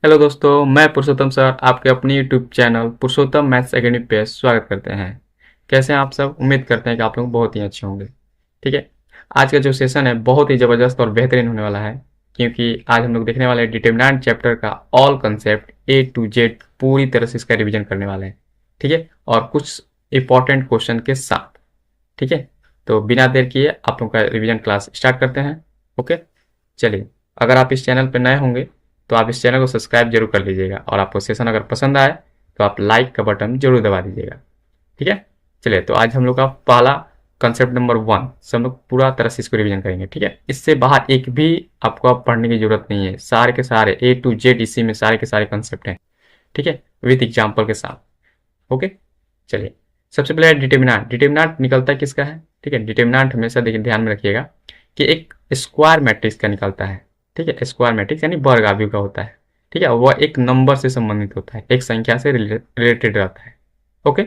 Hello दोस्तों, मैं पुरुषोत्तम sir आपके अपनी यूट्यूब चैनल पुरुषोत्तम मैथ्स एकेडमी पे स्वागत करते हैं। कैसे हैं आप सब? उम्मीद करते हैं कि आप लोग बहुत ही अच्छे होंगे। ठीक है, आज का जो सेशन है बहुत ही ज़बरदस्त और बेहतरीन होने वाला है, क्योंकि आज हम लोग देखने वाले हैं डिटरमिनेंट चैप्टर का all concept A to Z पूरी तरह से इसका रिविजन करने वाले हैं। ठीक है, और कुछ इंपॉर्टेंट क्वेश्चन के साथ। ठीक है, तो बिना देर किए आप लोग का रिविजन क्लास स्टार्ट करते हैं। ओके, चलिए। अगर आप इस चैनल पर नए होंगे तो आप इस चैनल को सब्सक्राइब जरूर कर लीजिएगा, और आपको सेशन अगर पसंद आए तो आप लाइक का बटन जरूर दबा दीजिएगा। ठीक है, चलिए। तो आज हम लोग का पहला कंसेप्ट नंबर 1 से हम लोग पूरा तरह से इसको रिवीजन करेंगे। ठीक है, इससे बाहर एक भी आपको अब पढ़ने की जरूरत नहीं है। सारे के सारे ए टू जेड इसी में सारे के सारे कंसेप्ट हैं। ठीक है, विथ एग्जाम्पल के साथ। ओके, चलिए। सबसे पहले डिटर्मिनेंट। डिटर्मिनेंट निकलता है किसका है? ठीक है, डिटर्मिनेंट हमेशा देखिए ध्यान में रखिएगा कि एक स्क्वायर मैट्रिक्स का निकलता है। ठीक है, स्क्वायर मैट्रिक्स यानी वर्ग आव्यूह का होता है। ठीक है, वह एक नंबर से संबंधित होता है, एक संख्या से रिलेटेड रहता है। ओके,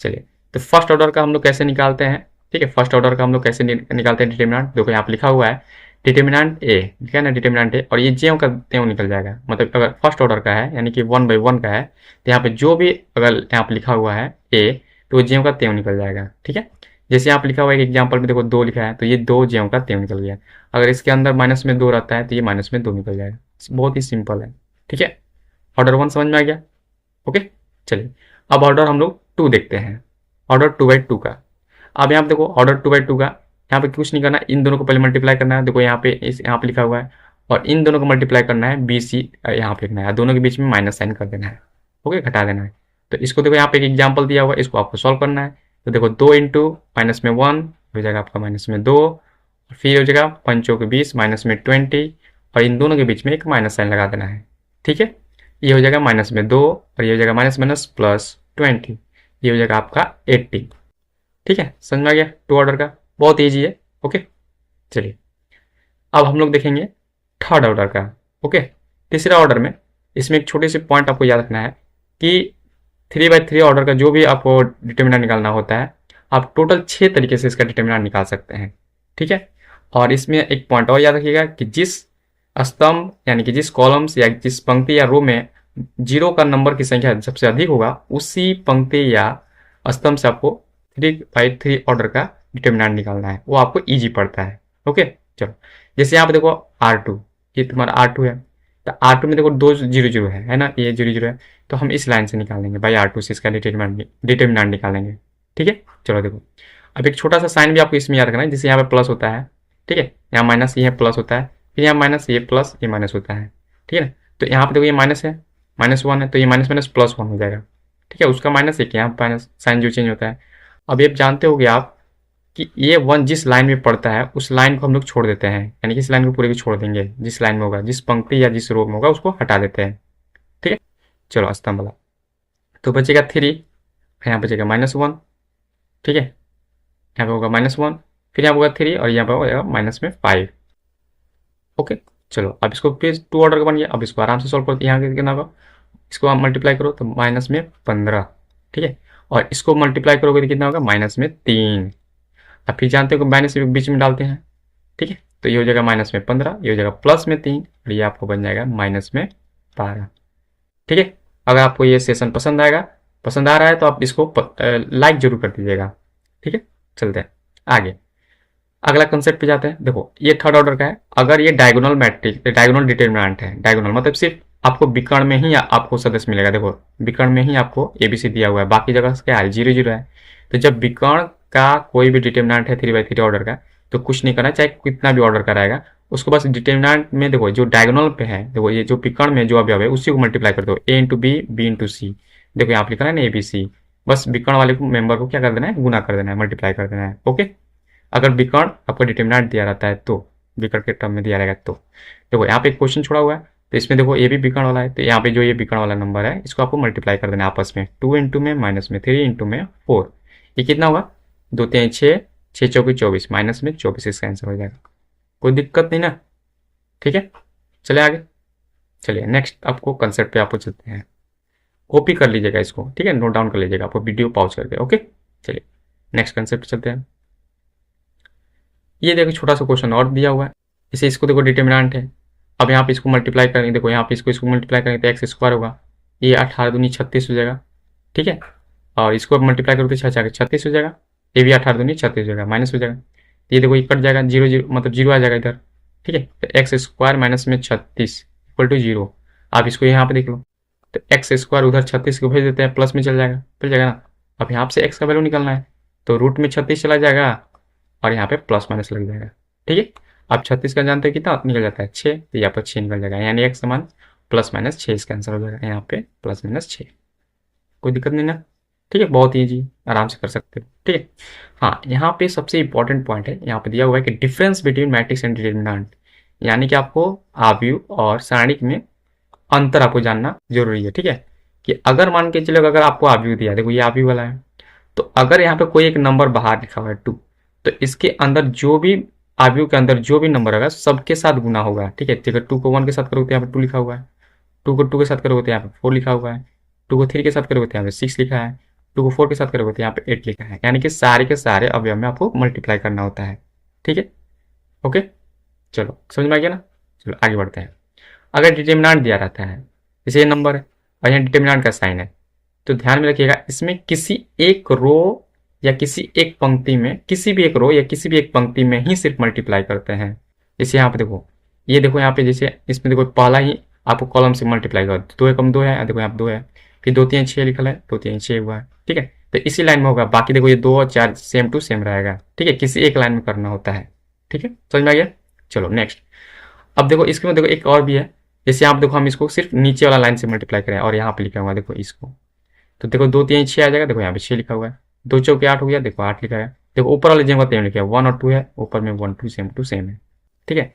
चलिए। तो फर्स्ट ऑर्डर का हम लोग कैसे निकालते हैं? ठीक है, फर्स्ट ऑर्डर का हम लोग कैसे निकालते हैं डिटर्मिनेंट? देखो यहाँ पे लिखा हुआ है डिटर्मिनेंट ए, ठीक है ना, डिटर्मिनेंट ए, और ये ज्यों का त्यों निकल जाएगा। मतलब अगर फर्स्ट ऑर्डर का है यानी कि 1/1 का है तो यहाँ पे जो भी अगर यहाँ पे लिखा हुआ है ए, तो वो ज्यों का त्यों निकल जाएगा। ठीक है, जैसे यहाँ पे लिखा हुआ है, एक एग्जाम्पल में देखो 2 लिखा है तो ये 2 ज्यों का त्यों निकल गया। अगर इसके अंदर माइनस में 2 रहता है तो ये माइनस में 2 निकल जाएगा। बहुत ही सिंपल है। ठीक है, ऑर्डर 1 समझ में आ गया? ओके, चलिए। अब ऑर्डर हम लोग 2 देखते हैं, ऑर्डर 2/2 का। अब यहाँ पे देखो ऑर्डर 2/2 का, यहाँ पे कुछ नहीं करना, इन दोनों को पहले मल्टीप्लाई करना है। देखो यहाँ पे यहाँ पे लिखा हुआ है, और इन दोनों को मल्टीप्लाई करना है, बी सी यहाँ पे लिखना है, दोनों के बीच में माइनस साइन कर देना है। ओके, घटा देना है। तो इसको देखो यहाँ पे एक एग्जाम्पल दिया हुआ है, इसको आपको सॉल्व करना है। तो देखो 2 इंटू माइनस में 1 हो जाएगा आपका माइनस में 2, और फिर हो जाएगा 5 के 20 माइनस में 20, और इन दोनों के बीच में एक माइनस साइन लगा देना है। ठीक है, ये हो जाएगा माइनस में 2, और ये हो जाएगा माइनस माइनस प्लस 20, ये हो जाएगा आपका 80। ठीक है, समझ में आ गया? 2 ऑर्डर का बहुत ईजी है। ओके, चलिए। अब हम लोग देखेंगे थर्ड ऑर्डर का। ओके, तीसरा ऑर्डर में इसमें एक छोटे से पॉइंट आपको याद रखना है कि 3/3 ऑर्डर का जो भी आपको डिटर्मिनेंट निकालना होता है, आप टोटल 6 तरीके से इसका डिटर्मिनेंट निकाल सकते हैं। ठीक है, और इसमें एक पॉइंट और याद रखिएगा कि जिस स्तंभ यानी कि जिस कॉलम्स या जिस पंक्ति या रो में 0 का नंबर की संख्या सबसे अधिक होगा, उसी पंक्ति या स्तंभ से आपको 3/3 ऑर्डर का डिटर्मिनेंट निकालना है। वो आपको ईजी पड़ता है। ओके, चलो। जैसे यहाँ पे देखो R2, ये तुम्हारा R2 है, तो R2 में देखो 2 0 0 है ना, ये 0 0 है, तो हम इस लाइन से निकालेंगे भाई, R2 से इसका डिटर्मिनेंट निकालेंगे। ठीक है, चलो देखो। अब एक छोटा सा साइन भी आपको इसमें याद रखना है, जैसे यहाँ पे प्लस होता है, ठीक है, यहाँ माइनस, ये प्लस होता है, फिर यहाँ माइनस, ये प्लस, ये माइनस होता है। ठीक है ना, तो यहाँ पे देखो ये माइनस है, -1 है, तो ये माइनस माइनस +1 हो जाएगा। ठीक है, उसका माइनस एक, यहाँ माइनस साइन जो चेंज होता है। अब ये जानते होगे आप कि ये 1 जिस लाइन में पड़ता है उस लाइन को हम लोग छोड़ देते हैं, यानी कि इस लाइन को पूरे को छोड़ देंगे, जिस लाइन में होगा, जिस पंक्ति या जिस रो में होगा उसको हटा देते हैं। ठीक है, चलो स्तंभ वाला। तो बचेगा 3, यहाँ बचेगा -1। ठीक है, यहाँ पे होगा -1, फिर यहाँ होगा 3, और यहाँ पे होगा माइनस में 5। ओके, चलो। अब इसको फिर 2 ऑर्डर का बन गया। अब इसको आराम से सॉल्व करो, यहाँ कितना होगा, इसको आप मल्टीप्लाई करो तो माइनस में 15। ठीक है, और इसको मल्टीप्लाई करोगे तो कितना होगा, माइनस में 3। अब फिर जानते हो कि माइनस बीच में डालते हैं। ठीक है, तो ये हो जाएगा माइनस में 15, ये हो जाएगा प्लस में 3, और ये आपको बन जाएगा माइनस में 12। ठीक है, अगर आपको ये सेशन पसंद आ रहा है तो आप इसको लाइक जरूर कर दीजिएगा। ठीक है, चलते हैं आगे। अगला कंसेप्ट पे जाते हैं। देखो ये थर्ड ऑर्डर का है। अगर ये डायगोनल मैट्रिक्स, डायगोनल डिटर्मिनेंट है, डायगोनल मतलब सिर्फ आपको विकर्ण में ही आपको सदस्य मिलेगा। देखो विकर्ण में ही आपको एबीसी दिया हुआ है, बाकी जगह क्या है, 0 0 है। तो जब विकर्ण का कोई भी डिटर्मिनेंट है 3/3 ऑर्डर का, तो कुछ नहीं करना, चाहे कितना भी ऑर्डर का रहेगा, उसको बस डिटर्मिनेंट में देखो जो डायगोनल पे है, देखो ये जो विकर्ण में जो अवयव है उसी को मल्टीप्लाई कर दो, a into B, B into C. देखो यहाँ पे लिखा है ना ABC, बस विकर्ण वाले मेंबर को क्या कर देना है, गुना कर देना है, मल्टीप्लाई कर देना है। ओके, अगर विकर्ण आपका डिटर्मिनेंट दिया रहता है तो, विकर्ण के टर्म में दिया रहेगा तो। देखो यहाँ पे एक क्वेश्चन छोड़ा हुआ है, तो इसमें देखो ये भी विकर्ण वाला है, तो यहाँ पे जो ये विकर्ण वाला नंबर है इसको आपको मल्टीप्लाई कर देना है आपस में, 2 इंटू में माइनस में 3 इंटू में 4, ये कितना होगा, 2 3 6, 6 चौकी 24, माइनस में 24 इसका आंसर हो जाएगा। कोई दिक्कत नहीं ना? ठीक है, चले आगे। चलिए नेक्स्ट आपको कंसेप्ट पे आपको चलते हैं। कॉपी कर लीजिएगा इसको, ठीक है, नोट डाउन कर लीजिएगा आपको वीडियो पॉज करके। ओके, चलिए नेक्स्ट कंसेप्ट चलते हैं। ये देखो छोटा सा क्वेश्चन और दिया हुआ है, इसे इसको देखो डिटर्मिनेंट है। अब यहाँ पे इसको मल्टीप्लाई करेंगे, देखो यहाँ पे इसको मल्टीप्लाई करेंगे तो एक्स स्क्वायर होगा, ये 18 दूनी 36 हो जाएगा, ठीक है। और इसको मल्टीप्लाई करोगे तो 36 हो जाएगा, ये भी 18 दूनी 36 हो जाएगा, माइनस हो जाएगा, ये देखो ये कट जाएगा, जीरो जीरो मतलब जीरो आ जाएगा इधर, ठीक है। तो एक्स स्क्वायर माइनस में 36 इक्वल टू जीरो। आप इसको यहाँ पे देख लो, तो एक्स स्क्वायर उधर 36 को भेज देते हैं, प्लस में चल जाएगा ना। अब यहाँ से एक्स का वैल्यू निकलना है, तो रूट में 36 चला जाएगा और यहाँ पे प्लस माइनस लग जाएगा, ठीक है। अब 36 का जानते हैं कितना निकल जाता है 6, तो यहाँ पर 6 निकल जाएगा, यानी एक्स समान प्लस माइनस 6 इसका आंसर हो जाएगा, यहाँ पे प्लस माइनस 6। कोई दिक्कत नहीं ना, ठीक है, बहुत ईजी, आराम से कर सकते हो, ठीक है। हाँ, यहाँ पे सबसे इंपॉर्टेंट पॉइंट है, यहाँ पे दिया हुआ है कि difference between matrix and determinant, यानी कि आपको आव्यूह और सारणिक में अंतर आपको जानना जरूरी है, ठीक है। कि अगर मान के चलो अगर आपको आव्यूह दिया, देखो ये आव्यूह वाला है, तो अगर यहाँ पे कोई एक नंबर बाहर लिखा हुआ है 2, तो इसके अंदर जो भी आव्यूह के अंदर जो भी नंबर होगा सबके साथ गुना होगा, ठीक है। अगर 2 को 1 के साथ करोगे तो यहाँ पे 2 लिखा हुआ है, 2 को 2 के साथ करोगे तो यहाँ पे 4 लिखा हुआ है, 2 को 3 के साथ करोगे तो यहाँ पे 6 लिखा है, 2 को 4 के साथ करोगे तो यहाँ पे 8 लिखा है, यानी कि सारे के सारे अवयव में आपको मल्टीप्लाई करना होता है, ठीक है। ओके, चलो समझ में आ गया ना। चलो आगे बढ़ते हैं। अगर डिटरमिनेंट दिया रहता है, जैसे ये नंबर है और यहाँ डिटरमिनेंट का साइन है, तो ध्यान में रखिएगा इसमें किसी एक रो या किसी एक पंक्ति में, किसी भी एक रो या किसी भी एक पंक्ति में ही सिर्फ मल्टीप्लाई करते हैं। जैसे यहाँ पे देखो, ये देखो यहाँ पे जैसे इसमें देखो पहला ही आपको कॉलम से मल्टीप्लाई कर, 2 एकम 2 है, देखो यहाँ पे 2 है, फिर 2 3 6 लिखा है, 2 3 6 हुआ है, ठीक है। तो इसी लाइन में होगा, बाकी देखो ये 2 और 4 सेम टू सेम रहेगा, ठीक है, किसी एक लाइन में करना होता है, ठीक है, समझ में आ गया। चलो नेक्स्ट, अब देखो इसके में देखो एक और भी है, जैसे यहाँ पे देखो हम इसको सिर्फ नीचे वाला लाइन से मल्टीप्लाई करें और यहाँ पे लिखा हुआ है देखो इसको, तो देखो 2 3 6 आ जाएगा, देखो यहाँ पे 6 लिखा हुआ है, 2 चौके 8 हो गया, देखो 8 लिखा है, देखो ऊपर वाले जगह सेम लिखा है, 1 और 2 है, ऊपर में 1 2 सेम टू सेम है, ठीक है।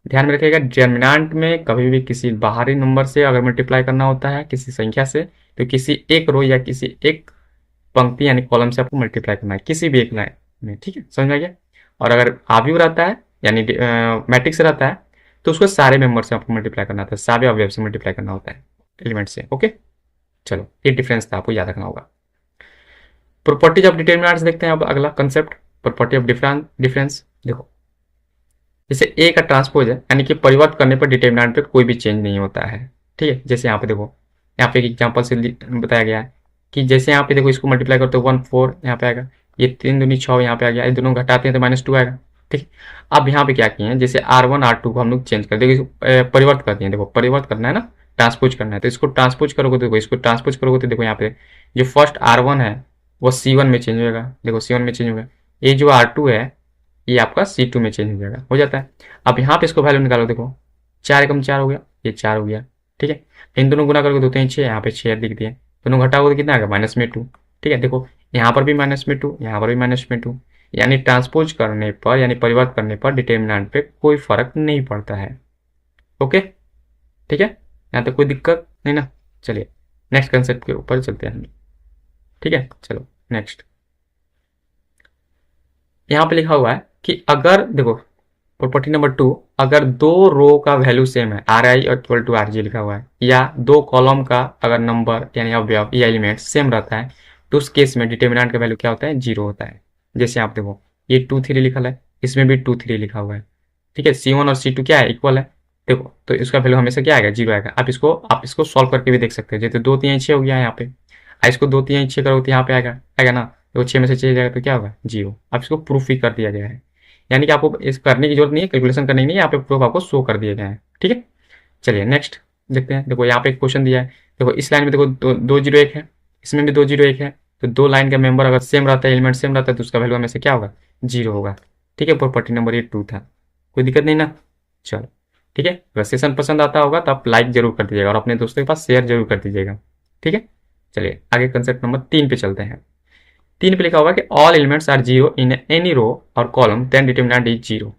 ध्यान में रखिएगा डिटरमिनेंट में कभी भी किसी बाहरी नंबर से अगर मल्टीप्लाई करना होता है किसी संख्या से, तो किसी एक रो या किसी एक पंक्ति यानी कॉलम से आपको मल्टीप्लाई करना है, किसी भी एक लाइन में, ठीक है, समझ में आ गया। और अगर आव्यूह रहता है यानी मैट्रिक्स रहता है, तो उसको सारे मेंबर से आपको मल्टीप्लाई करना होता है, सारे अवयव से मल्टीप्लाई करना होता है, एलिमेंट से। ओके, चलो ये डिफरेंस था, आपको याद रखना होगा। प्रॉपर्टीज ऑफ डिटरमिनेंट्स देखते हैं अब अगला कंसेप्ट, प्रॉपर्टी ऑफ डिफरेंस। देखो जैसे ए का ट्रांसपोज है, यानी कि परिवर्तन करने पर डिटरमिनेंट पे कोई भी चेंज नहीं होता है, ठीक है। जैसे यहाँ पे देखो, यहाँ पे एक एग्जांपल से बताया गया है कि जैसे यहाँ पे देखो इसको मल्टीप्लाई करते हो 1 4 यहाँ पे आएगा, ये 3 दूनी 6 यहाँ पे आ गया, ये दोनों घटाते हैं तो -2 आएगा, ठीक। अब यहाँ पे क्या किए हैं, जैसे R1 R2 को हम लोग चेंज कर देखो, परिवर्तन कर दिए, देखो परिवर्तन करना है ना, ट्रांसपोज करना है, तो इसको ट्रांसपोज करोगे तो देखो, इसको ट्रांसपोज करोगे तो देखो यहाँ पे जो फर्स्ट R1 है वो C1 में चेंज होगा, देखो C1 में चेंज होगा, ये जो R2 है ये आपका C2 में चेंज हो जाएगा, हो जाता है। अब यहाँ पे इसको वैल्यू निकालो, देखो 4 एकम 4 हो गया, ये 4 हो गया, ठीक है। इन दोनों गुना करके 2 3 6, यहाँ पे 6 लिख दिए, दोनों घटाओगे तो कितना आएगा -2, ठीक है। देखो यहाँ पर भी -2, यहाँ पर भी -2, यानी ट्रांसपोज करने पर यानी परिवर्तन करने पर डिटरमिनेंट पे कोई फर्क नहीं पड़ता है। ओके, ठीक है, यहाँ तक कोई दिक्कत नहीं ना। चलिए नेक्स्ट कंसेप्ट के ऊपर चलते हैं हम, ठीक है। चलो नेक्स्ट, यहाँ पे लिखा हुआ है कि अगर देखो प्रॉपर्टी नंबर 2, अगर दो रो का वैल्यू सेम है, RI इक्वल टू RJ लिखा हुआ है, या दो कॉलम का अगर नंबर यानी अवयव या एलिमेंट सेम रहता है, तो उस केस में डिटरमिनेंट का वैल्यू क्या होता है, 0 होता है। जैसे आप देखो ये 2 3 लिखा है, इसमें भी 2 3 लिखा हुआ है, ठीक है। C1 और C2 क्या है, इक्वल है, देखो तो इसका वैल्यू हमेशा क्या आएगा, 0 आएगा। आप इसको सॉल्व करके भी देख सकते हैं, जैसे 2 3 6 हो गया यहाँ पे, इसको 2 3 6 करोगे तो यहाँ पे आएगा ना, तो 6 में से 6 जाएगा तो क्या होगा, 0। अब इसको प्रूफ ही कर दिया गया है, यानी कि आपको इस करने की जरूरत नहीं है, कैलकुलेशन करने की नहीं है, यहाँ पे प्रूफ आपको शो कर दिए गए हैं, ठीक है। चलिए नेक्स्ट देखते हैं। देखो यहाँ पे एक क्वेश्चन दिया है, देखो इस लाइन में देखो 2 0 1 है, इसमें भी 2 0 1 है, तो दो लाइन का मेंबर अगर सेम रहता है, एलिमेंट सेम रहता है, तो उसका वैल्यू हमें से क्या होगा, 0 होगा, ठीक है। प्रॉपर्टी नंबर ये 2 था, कोई दिक्कत नहीं ना। चलो ठीक है, अगर सेशन पसंद आता होगा तो आप लाइक जरूर कर दीजिएगा और अपने दोस्तों के पास शेयर जरूर कर दीजिएगा, ठीक है। चलिए आगे कंसेप्ट नंबर 3 पे चलते हैं। 3 पे लिखा हुआ कि all elements are 0 in any row or column then determinant is 0,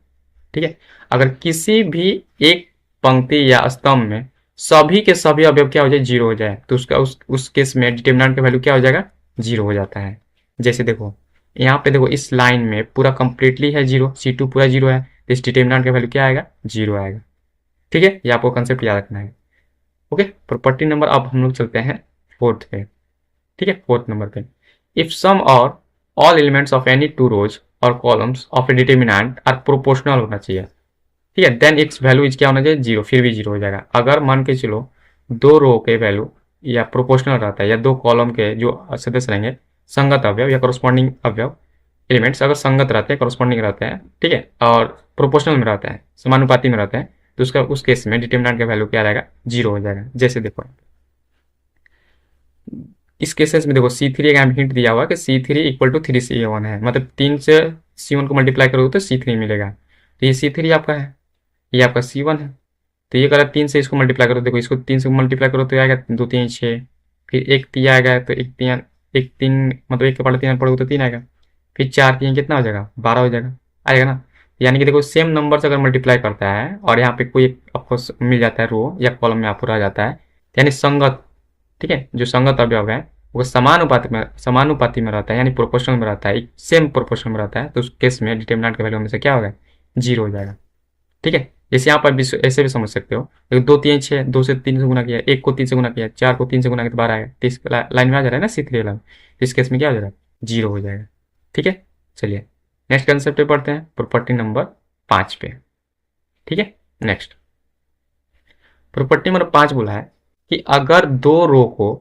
ठीक है। अगर किसी भी एक पंक्ति या स्तंभ में सभी के सभी अवयव क्या हो जाए, 0 हो जाए, तो उसका उस केस में डिटरमिनेंट का वैल्यू क्या हो जाएगा, 0 हो जाता है। जैसे देखो यहाँ पे देखो इस लाइन में पूरा कंप्लीटली है 0, C2 पूरा 0 है, तो इस डिटरमिनेंट का वैल्यू क्या आएगा, 0 आएगा, ठीक है। ये आपको कंसेप्ट याद रखना है। ओके, प्रॉपर्टी नंबर अब हम लोग चलते हैं 4th पे, ठीक है। 4th नंबर पे, इफ सम और all elements of any two rows और columns of a determinant are proportional होना चाहिए, ठीक है, देन इट्स वैल्यू इज क्या होना चाहिए, जीरो, फिर भी जीरो हो जाएगा। अगर मान के चलो दो रो के वैल्यू या प्रोपोर्शनल रहता है या दो कॉलम के जो सदस्य रहेंगे संगत अवयव या करस्पॉन्डिंग अवयव एलिमेंट्स अगर संगत रहते हैं, करस्पॉन्डिंग रहते हैं, ठीक है, और प्रोपोर्शनल में रहते हैं, समानुपाती में रहते हैं, तो उसका उस केस में डिटर्मिनेंट का वैल्यू क्या रहेगा, जीरो हो जाएगा। जैसे देखो इस केसेस में देखो C3 का हिंट दिया हुआ कि C3 इक्वल टू 3C1 है, मतलब 3 से C1 को मल्टीप्लाई करोगे तो C3 मिलेगा। तो ये C3 आपका है, ये आपका C1 है। तो ये अगर 3 से इसको मल्टीप्लाई करो, देखो इसको 3 से मल्टीप्लाई करो तो आएगा 2 3 6, फिर एक 3 आएगा तो एक तीन मतलब एक के पढ़े 3 पढ़ोगे तो 3 आएगा, फिर 4 3 कितना हो जाएगा, 12 हो जाएगा, आएगा ना। यानी कि देखो सेम नंबर से अगर मल्टीप्लाई करता है और यहाँ पे कोई आपको मिल जाता है रो या कॉलम में आपको रह जाता है, यानी संगत, ठीक है, जो संगत अवयव है वो समानुपाती में रहता है, यानी प्रोपोर्शनल में रहता है, सेम प्रोपोर्शनल में रहता है, तो उस केस में डिटर्मिनेंट का वैल्यू हमेशा क्या होगा, जीरो हो जाएगा। ठीक है, जैसे यहाँ पर भी ऐसे भी समझ सकते हो, देखो 2 3 6, 2 से 3 से गुना किया, 1 को 3 से गुना किया, 4 को 3 से गुना किया तो 12 आएगा, तो इस लाइन में आ जा रहा है ना C3 लाइन, तो इस केस में क्या हो जाएगा, जीरो हो जाएगा। ठीक है, चलिए नेक्स्ट कंसेप्ट पे पढ़ते हैं, प्रॉपर्टी नंबर 5 पे। ठीक है, नेक्स्ट प्रॉपर्टी नंबर 5 बोला है कि अगर दो रो को,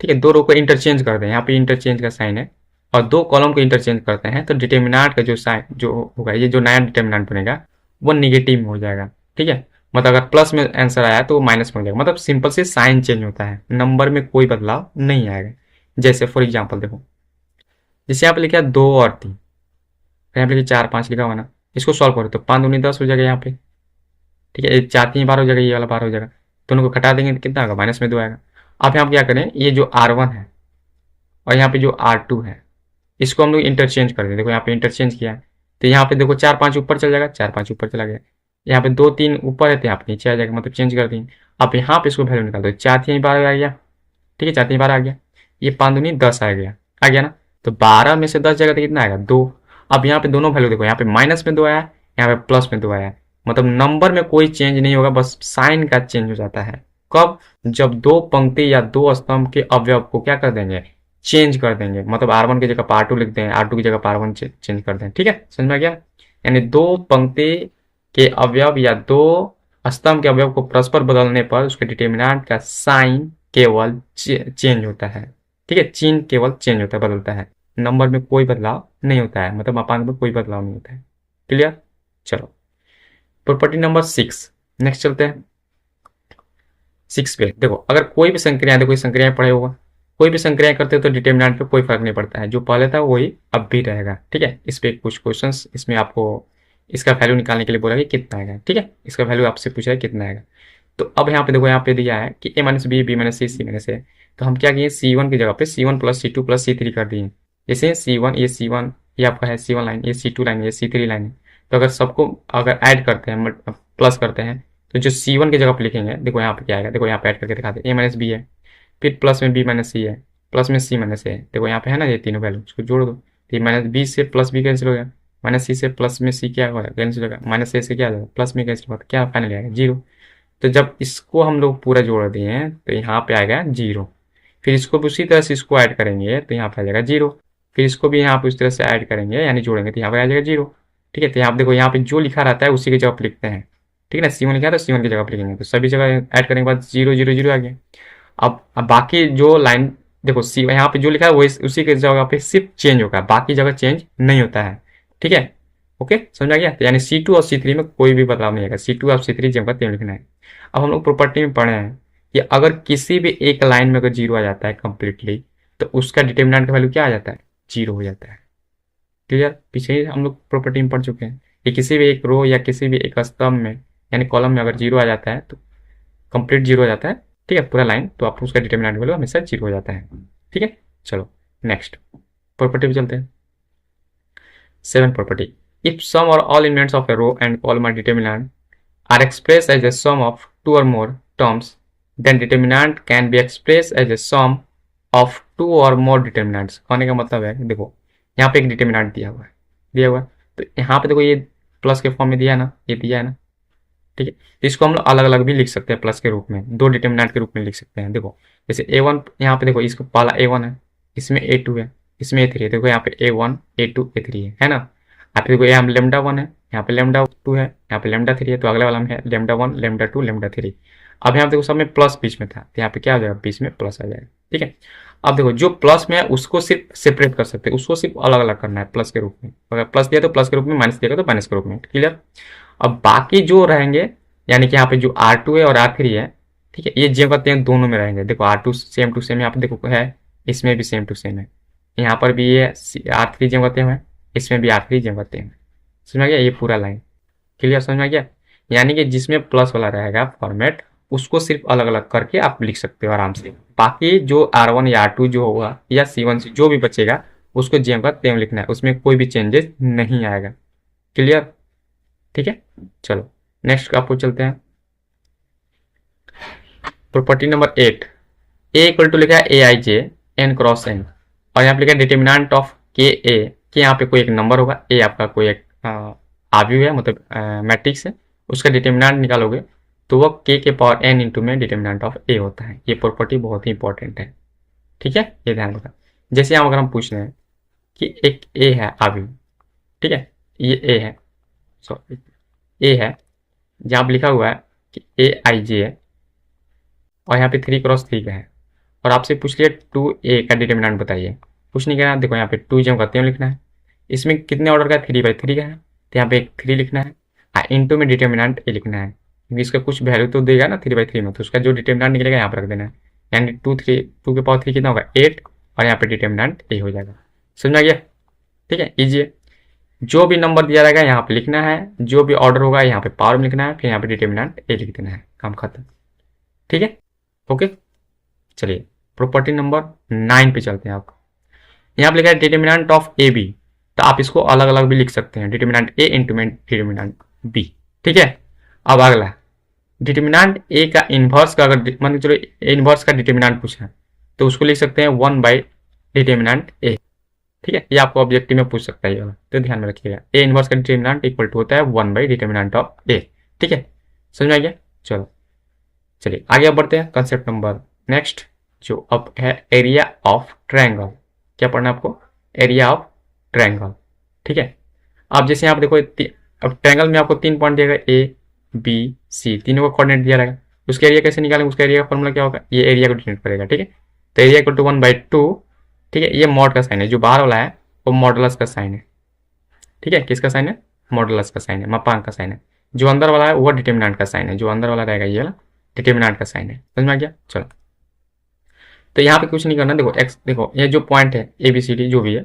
ठीक है, दो रो को इंटरचेंज करते हैं, यहाँ पे इंटरचेंज का साइन है, और दो कॉलम को इंटरचेंज करते हैं तो डिटर्मिनेंट का जो साइन जो होगा, ये जो नया डिटर्मिनेंट बनेगा वो निगेटिव में हो जाएगा। ठीक है, मतलब अगर प्लस में आंसर आया तो वो माइनस में हो जाएगा, मतलब सिंपल से साइन चेंज होता है, नंबर में कोई बदलाव नहीं आएगा। जैसे फॉर एग्जाम्पल देखो, जैसे यहाँ पे लिखा है 2 और 3, यहाँ पे लिखा 4 5 लिखा हुआ ना, इसको सॉल्व करो तो 5 दूनी 10 हो जाएगा यहाँ पे। ठीक है, 4 3 12 हो जाएगा, ये वाला 12 हो जाएगा, दोनों को घटा देंगे तो कितना आएगा, माइनस में 2 आएगा। अब यहाँ पे क्या करें, ये जो R1 है और यहाँ पे जो R2 है इसको हम लोग इंटरचेंज कर दें। देखो यहाँ पे इंटरचेंज किया है तो यहाँ पे देखो 4 5 ऊपर चल जाएगा, 4 5 ऊपर चला गया, यहाँ पे 2 3 ऊपर है तो यहाँ पे नीचे आ जाएगा, मतलब चेंज कर देंगे। अब यहाँ पे इसको वैल्यू निकाल दो, 4 3 12 आ गया, ठीक है, 4 3 12 आ गया, ये 5 दूनी 10 आ गया ना, तो 12 में से 10 जाएगा तो कितना आएगा, 2। अब यहाँ पे दोनों वैल्यू देखो, यहाँ पे माइनस में 2 आया, यहाँ पे प्लस में 2 आया, मतलब नंबर में कोई चेंज नहीं होगा, बस साइन का चेंज हो जाता है। कब, जब दो पंक्ति या दो स्तंभ के अवयव को क्या कर देंगे, चेंज कर देंगे, मतलब R1 की जगह R2 लिख दें, R2 की जगह R1 चेंज कर दें। ठीक है, समझ में आ गया, यानी दो पंक्ति के अवयव या दो स्तंभ के अवयव को परस्पर बदलने पर उसके डिटर्मिनेंट का साइन केवल चेंज होता है। ठीक है, चिन्ह केवल चेंज होता है, बदलता है, नंबर में कोई बदलाव नहीं होता है, मतलब मापांक में कोई बदलाव नहीं होता है। क्लियर, चलो प्रॉपर्टी नंबर 6 नेक्स्ट चलते हैं। 6 पे देखो, अगर कोई भी संक्रिया, देखो संक्रियाएं पढ़े होगा, कोई भी संक्रिया करते हो तो डिटर्मिनेंट पे कोई फर्क नहीं पड़ता है, जो पहले था वही अब भी रहेगा। ठीक है, इस पे कुछ क्वेश्चंस इसमें आपको इसका वैल्यू निकालने के लिए बोला कि कितना आएगा। ठीक है, इसका वैल्यू आपसे पूछा है कितना आएगा, तो अब यहाँ पे देखो, यहाँ पे दिया है कि a minus B, B minus C, C minus A, तो हम क्या किए, C1 की जगह पे C1 plus C2 plus C3 कर दिए। जैसे C1 ये C1 ये आपका है C1 लाइन, ये C2 लाइन, ये C3 लाइन है, तो अगर सबको अगर ऐड करते हैं, प्लस करते हैं, तो जो C1 की जगह पे लिखेंगे, देखो यहाँ पे क्या आएगा, देखो यहाँ पे ऐड करके दिखाते हैं, a माइनस बी है, फिर प्लस में b माइनस सी है, प्लस में c माइनस है, देखो यहाँ पे है ना ये तीनों वैल्यू, उसको जोड़ दो, तो माइनस बी से प्लस बी कैंसिल हो गया, माइनस सी से प्लस में सी क्या होगा, कैंसिल होगा, माइनस ए से क्या जाएगा, प्लस में कैंसिल होगा, क्या फाइनल आएगा, जीरो। तो जब इसको हम लोग पूरा जोड़ दिए हैं तो यहाँ पे आएगा जीरो, फिर इसको भी उसी तरह से इसको ऐड करेंगे तो यहाँ पे आ जाएगा जीरो, फिर इसको भी यहाँ पे उस तरह से ऐड करेंगे यानी जोड़ेंगे तो यहाँ पे आ जाएगा जीरो। ठीक है, तो यहाँ पे देखो, यहाँ पे जो लिखा रहता है उसी की जगह पे लिखते हैं। ठीक है ना, C1 लिखा है तो C1 की जगह पे लिखेंगे, तो सभी जगह ऐड करने के बाद जीरो जीरो जीरो आ गया। अब बाकी जो लाइन देखो, सी यहाँ पे जो लिखा है वो उसी के जगह पे सिर्फ चेंज होगा, बाकी जगह चेंज नहीं होता है। ठीक है, ओके, समझ आ गया, तो यानी C2 और C3 में कोई भी बदलाव नहीं आएगा, C2 और C3 जगह तीन लिखना है। अब हम लोग प्रॉपर्टी में पढ़े हैं कि अगर किसी भी एक लाइन में अगर जीरो आ जाता है कंप्लीटली, तो उसका डिटर्मिनेंट का वैल्यू क्या आ जाता है, जीरो हो जाता है। क्लियर, पीछे ही हम लोग प्रॉपर्टी में पढ़ चुके हैं कि किसी भी एक रो या किसी भी एक स्तंभ में यानी कॉलम में अगर जीरो आ जाता है तो कंप्लीट जीरो हो जाता है। ठीक है, पूरा लाइन, तो आप उसका डिटर्मिनेंट वैल्यू हमेशा जीरो हो जाता है। ठीक है, चलो नेक्स्ट प्रॉपर्टी पे चलते हैं। 7 प्रॉपर्टी, इफ सम और all elements of a row and column are determinant are express as a sum of 2 or more terms, then determinant can be express as a sum of 2 or more determinants. कहने का मतलब है, देखो यहाँ पे एक determinant दिया हुआ है, तो यहाँ पे देखो ये प्लस के फॉर्म में दिया है ना, ये दिया है ना। ठीक है, तो इसको हम लोग अलग अलग भी लिख सकते हैं, प्लस के रूप में, दो डिटर्मिनेंट के रूप में लिख सकते हैं। देखो जैसे A1, यहाँ पे देखो इसको पहला A1 है, इसमें A2 है, इसमें A3 है, देखो यहाँ पे A1 A2 A3 है ना। आप देखो यहाँ लेमडा 1 है, यहाँ पे लेमडा 2 है, यहाँ पे लेमडा 3 है, तो अगले वाला में है लेमडा 1, लेमडा 2, लेमडा 3। अब यहाँ पे देखो सब में प्लस बीच में था, तो यहाँ पे क्या हो जाएगा, बीच में प्लस आ जाएगा। ठीक है, अब देखो जो प्लस में है उसको सिर्फ सेपरेट कर सकते हैं, उसको सिर्फ अलग अलग करना है प्लस के रूप में। अगर प्लस दिया तो प्लस के रूप में, माइनस दिया तो माइनस के रूप में। क्लियर। अब बाकी जो रहेंगे, यानी कि यहाँ पे जो R2 है और R3 है, ठीक है, ये जो करते हैं दोनों में रहेंगे। देखो R2 सेम टू सेम यहाँ पे देखो है, इसमें भी सेम टू सेम है, यहाँ पर भी ये R3 जेम करते हुए, इसमें भी R3 जेम करते हैं। समझ में आ गया ये पूरा लाइन? क्लियर, समझ में आ गया? यानी कि जिसमें प्लस वाला रहेगा फॉर्मेट, उसको सिर्फ अलग अलग करके आप लिख सकते हो आराम से। बाकी जो R1 या R2 जो होगा या C1 से जो भी बचेगा, उसको जेम का तेम लिखना है, उसमें कोई भी चेंजेस नहीं आएगा। क्लियर? ठीक है, चलो नेक्स्ट आपको चलते हैं। Property number 8, A equal to लिखा है A I J N cross N, और यहाँ पे लिखा है डिटर्मिनेंट ऑफ के ए, कि यहाँ पे कोई एक नंबर होगा, ए आपका कोई एक आव्यू है, मतलब मैट्रिक्स है, उसका डिटर्मिनेंट निकालोगे तो वो के पावर एन इंटू में डिटर्मिनेंट ऑफ ए होता है। ये प्रॉपर्टी बहुत ही इंपॉर्टेंट है। ठीक है, ये ध्यान रखना। जैसे यहाँ अगर हम पूछ रहे हैं कि एक ए है आव्यू, ठीक है, ये ए है, सॉरी ए है, जहाँ पे लिखा हुआ है कि ए आई जे है, और यहाँ पे 3 × 3 का है, और आपसे पूछ लिया 2a का डिटर्मिनेंट बताइए। कुछ नहीं करना, देखो यहाँ पे 2 जम करते हैं लिखना है, इसमें कितने ऑर्डर का है, 3/3 का है, तो यहाँ पे एक 3 लिखना है, इंटू में डिटर्मिनेंट ए लिखना है, क्योंकि इसका कुछ वैल्यू तो देगा ना 3/3 में, तो उसका जो डिटर्मिनेंट निकलेगा यहाँ पर रख देना है। यानी 2 के पावर 3 कितना होगा, 8, और यहाँ पे डिटर्मिनेंट ए हो जाएगा। समझ में आ गया? ठीक है, इजी है। जो भी नंबर दिया रहेगा यहाँ पे लिखना है, जो भी ऑर्डर होगा यहाँ पे पावर में लिखना है, फिर यहाँ पे डिटर्मिनेंट ए लिख देना है, काम खत्म। ठीक है, ओके। चलिए प्रॉपर्टी नंबर 9 पे चलते हैं। आप यहाँ पे लिखा है डिटर्मिनेंट ऑफ ए बी, तो आप इसको अलग अलग भी लिख सकते हैं, determinant A into determinant B. ठीक है, अब अगला डिटर्मिनेंट ए का इनवर्स का, अगर मान के चलो इनवर्स का डिटर्मिनेंट पूछा तो उसको लिख सकते हैं 1/डिटर्मिनेंट ए। ठीक है, ये आपको ऑब्जेक्टिव में पूछ सकता है, तो ध्यान में रखिएगा, ए इनवर्स का डिटर्मिनेंट इक्वल टू होता है 1/डिटर्मिनेंट ऑफ ए। ठीक है, समझ में आ गया? चलो चलिए आगे बढ़ते हैं। कंसेप्ट नंबर नेक्स्ट जो अब है एरिया ऑफ ट्रायंगल। क्या पढ़ना है आपको? Area of triangle. ठीक है, अब जैसे आप देखो अब ट्रायंगल में आपको 3 पॉइंट दिएगा, ए बी सी, तीनों का कोऑर्डिनेट दिया रहेगा, उसका एरिया कैसे निकालेंगे? उसका एरिया का फॉर्मूला क्या होगा? ये एरिया को डिनोट करेगा। ठीक है, तो एरिया इक्वल टू 1/2। ठीक है, ये मॉड का साइन है, जो बाहर वाला है वो मॉडुलस का साइन है। ठीक है, किसका साइन है? मॉडुलस का साइन है, मापांक का साइन है। जो अंदर वाला है वो डिटर्मिनेंट का साइन है, जो अंदर वाला रहेगा ये वाला डिटर्मिनेंट का साइन है। समझ में आ गया? चलो, तो यहाँ पे कुछ नहीं करना। देखो एक्स, देखो ये जो पॉइंट है ए बी सी डी जो भी है,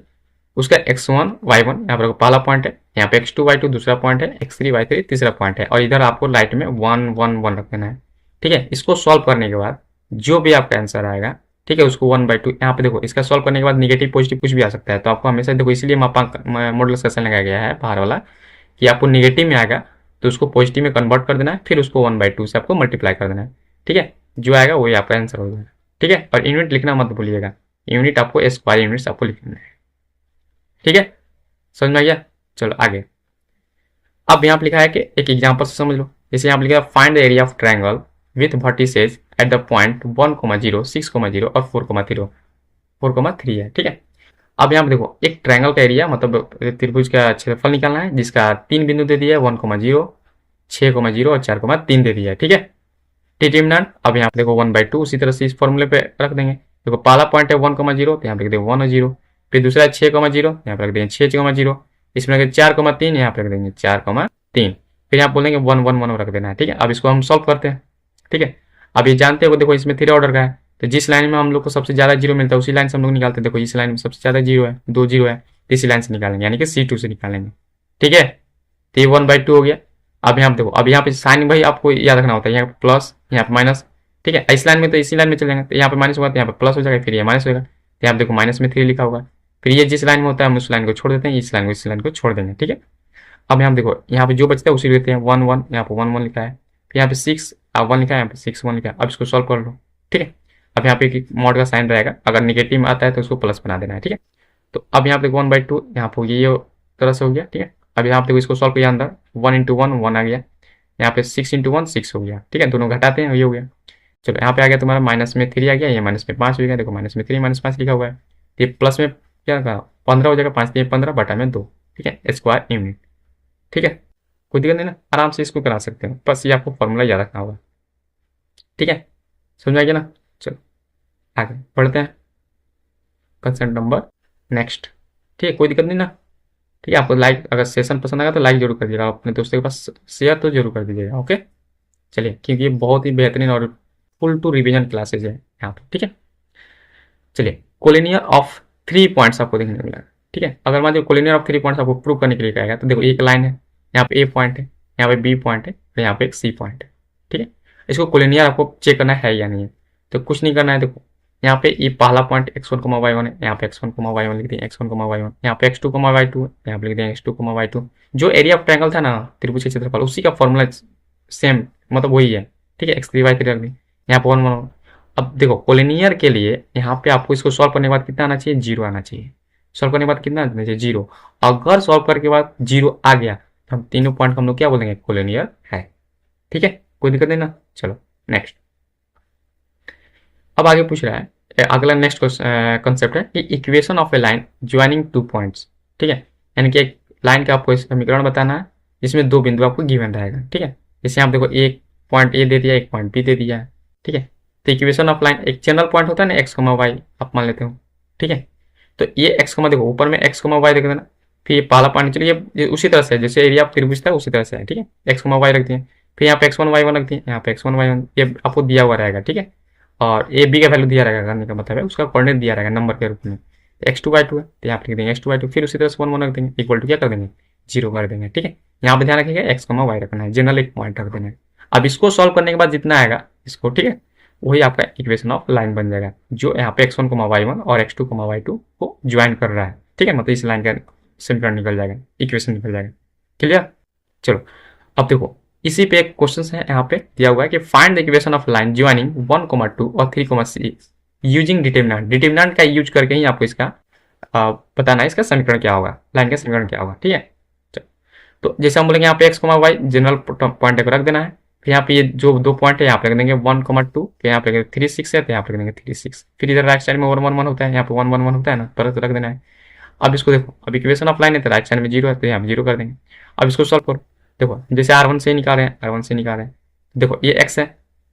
उसका x1 y1 यहाँ पर पहला पॉइंट है, यहाँ पे x2 y2 दूसरा पॉइंट है, x3 y3 तीसरा पॉइंट है, और इधर आपको राइट में 1 1 1 रख देना है। ठीक है, इसको सॉल्व करने के बाद जो भी आपका आंसर आएगा, ठीक है, उसको 1/2 यहाँ पे देखो, इसका सॉल्व करने के बाद निगेटिव पॉजिटिव कुछ भी आ सकता है, तो आपको हमेशा देखो, इसलिए मापांक मॉडुलस का साइन लगाया गया है बाहर वाला, कि आपको निगेटिव में आएगा तो उसको पॉजिटिव में कन्वर्ट कर देना है, फिर उसको 1/2 से आपको मल्टीप्लाई कर देना है। ठीक है, जो आएगा वही आपका आंसर हो जाएगा। ठीक है, और यूनिट लिखना मत भूलिएगा, यूनिट आपको स्क्वायर यूनिट्स आपको लिखना है। ठीक है, समझ में आ गया? चलो आगे। अब यहाँ पे लिखा है कि एक एग्जांपल से समझ लो। जैसे यहाँ पे लिखा है find the area of triangle with vertices at the point 1,0, 6,0 और 4,3 है। ठीक है, अब यहाँ पे देखो एक ट्रायंगल का एरिया, मतलब त्रिभुज का क्षेत्रफल निकालना है, जिसका 3 बिंदु दे दिया है, 1,0, 6,0 और 4,3 दे दिया है। ठीक है, डिटर्मिनेंट अब यहाँ पे देखो 1/2, उसी तरह से इस फॉर्मूले पे रख देंगे। देखो पहला पॉइंट है 1,0, तो यहाँ पे लिख देंगे 1 और 0, फिर दूसरा है 6,0, यहाँ पे रख देंगे 6,0, इसमें रख 4,3, यहाँ पे रख देंगे 4,3, फिर यहाँ बोलेंगे 1 1 1 रख देना है। ठीक है, अब इसको हम सॉल्व करते हैं। ठीक है, अब ये जानते हो, देखो इसमें 3 ऑर्डर का है, तो जिस लाइन में हम लोग को सबसे ज्यादा जीरो मिलता है उसी लाइन से हम लोग निकालते हैं। देखो इस लाइन में सबसे ज्यादा जीरो है, 2 0 है, इसी लाइन से निकालेंगे, यानी कि C2 से निकालेंगे। ठीक है, तो ये 1/2 हो गया। अब यहाँ पे देखो, अब यहाँ पे साइन भाई आपको याद रखना होता है, यहाँ पे प्लस, यहाँ पे माइनस। ठीक है, इस लाइन में तो इसी लाइन में चल जाएंगे, तो यहाँ पे माइनस होगा तो यहाँ पे प्लस हो जाएगा, फिर ये माइनस होगा, तो यहाँ पे देखो माइनस में 3 लिखा होगा, फिर ये जिस लाइन में होता है हम उस लाइन को छोड़ देते हैं, इस लाइन को इस लाइन को छोड़ देंगे। ठीक है, अब यहाँ देखो, यहाँ पे जो बचता है उसी लेते हैं, 1 1, यहाँ पे 1 1 लिखा है, फिर यहाँ पे 6 1 लिखा है, यहाँ पे 6 1 लिखा है। अब इसको सॉल्व कर लो। ठीक है, अब यहाँ पे मॉड का साइन रहेगा, अगर निगेटिव में आता है तो उसको प्लस बना देना है। ठीक है, तो अब यहाँ पे 1/2 यहाँ पे ये तरह से हो गया। ठीक है, अब यहाँ पे देखो इसको सॉल्व किया, अंदर 1 × 1 1 आ गया, यहाँ पे 6 × 1 6 हो गया। ठीक है, दोनों घटाते हैं, ये हो गया। चलो यहाँ पे आ गया तुम्हारा माइनस में 3 आ गया, ये माइनस में 5 हो गया। देखो माइनस में 3 -5 लिखा हुआ है, ये प्लस में क्या कहा 15 हो जाएगा, 5 3 15 बटा में 2। ठीक है, स्क्वायर यूनिट। ठीक है, कोई दिक्कत नहीं ना, आराम से इसको करा सकते हो, बस ये आपको फॉर्मूला याद रखना होगा। ठीक है, समझ आ गया ना। चलो आगे बढ़ते हैं, कंसेंट नंबर नेक्स्ट। ठीक है, कोई दिक्कत नहीं ना। ठीक है, आपको लाइक, अगर सेशन पसंद आएगा तो लाइक जरूर कर दीजिएगा, अपने दोस्तों के पास शेयर तो जरूर कर दीजिएगा। ओके, चलिए, क्योंकि ये बहुत ही बेहतरीन और फुल टू रिवीजन क्लासेज है यहाँ पे। ठीक है, चलिए, कोलिनियर ऑफ 3 पॉइंट्स आपको देखने को मिला। ठीक है, अगर मान लीजिए कोलिनियर ऑफ 3 पॉइंट्स आपको प्रूव करने के लिए कहेगा, तो देखो एक लाइन है, यहाँ पे ए पॉइंट है, यहाँ पे बी पॉइंट है और यहाँ पे एक सी पॉइंट है। ठीक है, इसको कोलिनियर आपको चेक करना है या नहीं है, तो कुछ नहीं करना है। देखो यहाँ पे ये पहला पॉइंट x1, y1 है, यहाँ पे x1, y1 लिख दिए, x1, y1, यहाँ पे x2, y2 है, यहाँ पे लिख दिए x2, y2। जो एरिया ऑफ ट्रायंगल था ना, त्रिभुज के क्षेत्रफल, उसी का फॉर्मूला सेम, मतलब वही है। ठीक है, x3, y3 रख दी, यहाँ पे 1, 1। अब देखो कोलिनियर के लिए यहाँ पे आपको इसको सॉल्व करने के बाद कितना आना चाहिए, 0 आना चाहिए। सॉल्व करने के बाद कितना आना चाहिए, 0। अगर सॉल्व करने के बाद 0 आ गया तो हम तीनों पॉइंट को हम लोग क्या बोलेंगे, कोलिनियर है। ठीक है, कोई दिक्कत नहीं ना। चलो नेक्स्ट, अब आगे पूछ रहा है, अगला नेक्स्ट कंसेप्ट है कि equation of A line joining 2 points. ठीक है, यानी कि एक लाइन का आपको समीकरण बताना है जिसमें 2 बिंदु आपको गिवन रहेगा। ठीक है, जैसे आप देखो एक पॉइंट ए दे दिया, एक पॉइंट बी दे दिया है। ठीक है, तो इक्वेशन ऑफ लाइन, एक जनरल पॉइंट होता है ना x, y, आप मान लेते हो। ठीक है, तो ये x, देखो ऊपर में x, y देख देना, फिर ये पहला पॉइंट, चलिए ये उसी तरह से जैसे एरिया ऑफ त्रिभुज था उसी तरह से है। ठीक है, x, y रख दिए, फिर यहाँ पे x1, y1 रख दिए, यहाँ पे x1, y1, ये आपको दिया हुआ रहेगा। ठीक है, और ए बी का वैल्यू दिया रहेगा, करने का मतलब है उसका कोऑर्डिनेट दिया रहेगा नंबर के रूप में। x2, y2 है, तो यहाँ पे लिख देंगे x2, y2, फिर उसी तरह से 1, 1 रख देंगे, इक्वल टू क्या कर देंगे, 0 कर देंगे। ठीक है, यहाँ पे ध्यान रखिएगा x, y रखना है, जनरल एक पॉइंट रख देना है। अब इसको सॉल्व करने के बाद जितना आएगा इसको, ठीक है, वही आपका इक्वेशन ऑफ लाइन बन जाएगा, जो यहाँ पे x1, y1 और x2, y2 को ज्वाइन कर रहा है। ठीक है, मतलब इस लाइन का समीकरण निकल जाएगा, इक्वेशन निकल जाएगा। क्लियर, चलो अब देखो, इसी पे एक क्वेश्चन है यहाँ पे दिया हुआ है कि find the equation of line joining 1, 2 और 3, यूजिंग डिटरमिनेंट। डिटरमिनेंट का यूज करके ही आपको इसका बताना है, इसका समीकरण क्या होगा, लाइन का समीकरण क्या होगा। ठीक है, तो जैसे हम बोलेंगे यहाँ पे x, y जनरल पॉइंट को रख देना है, फिर यहाँ पे ये जो 2 पॉइंट है यहाँ पे रख देंगे 1, 2, फिर यहाँ पे 3, 6 है तो यहाँ पे रख देंगे 3, 6, फिर इधर राइट साइड में 1, 1, 1 होता है, यहाँ पे 1, 1, 1 होता है ना, पर रख देना है। अब इसको देखो, अब इक्वेशन ऑफ लाइन है तो राइट साइड में 0 है तो यहाँ पे 0 कर देंगे। अब इसको सॉल्व करो, देखो जैसे R1 से निकाल रहे हैं, R1 से निकाल रहे हैं, देखो ये x है,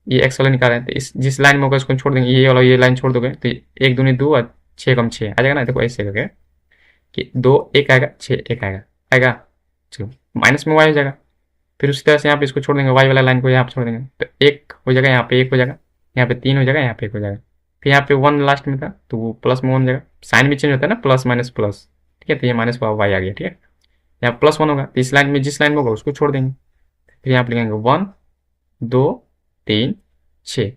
ये x वाला निकाल रहे हैं, तो इस जिस लाइन में होगा इसको छोड़ देंगे, ये वाला ये लाइन छोड़ दोगे तो 1 दूनी 2 और 6 कम 6 आ जाएगा ना। देखो ऐसे करके कि 2 1 आएगा, 6 1 आएगा, आएगा, चलो माइनस में y हो जाएगा। फिर उसी तरह से यहाँ पे इसको छोड़ देंगे, y वाला लाइन को यहाँ पे छोड़ देंगे तो 1 हो जाएगा, यहाँ पे 1 हो जाएगा, यहाँ पे 3 हो जाएगा, यहाँ पे 1 हो जाएगा, फिर यहाँ पे 1 लास्ट में था तो वो प्लस में 1 हो जाएगा, साइन भी चेंज होता है ना, प्लस माइनस प्लस। ठीक है, तो ये माइनस y आ गया। ठीक है, यहाँ प्लस 1 होगा तो इस लाइन में जिस लाइन में होगा उसको छोड़ देंगे, फिर यहाँ पे लिखेंगे 1, 2, 3, 6।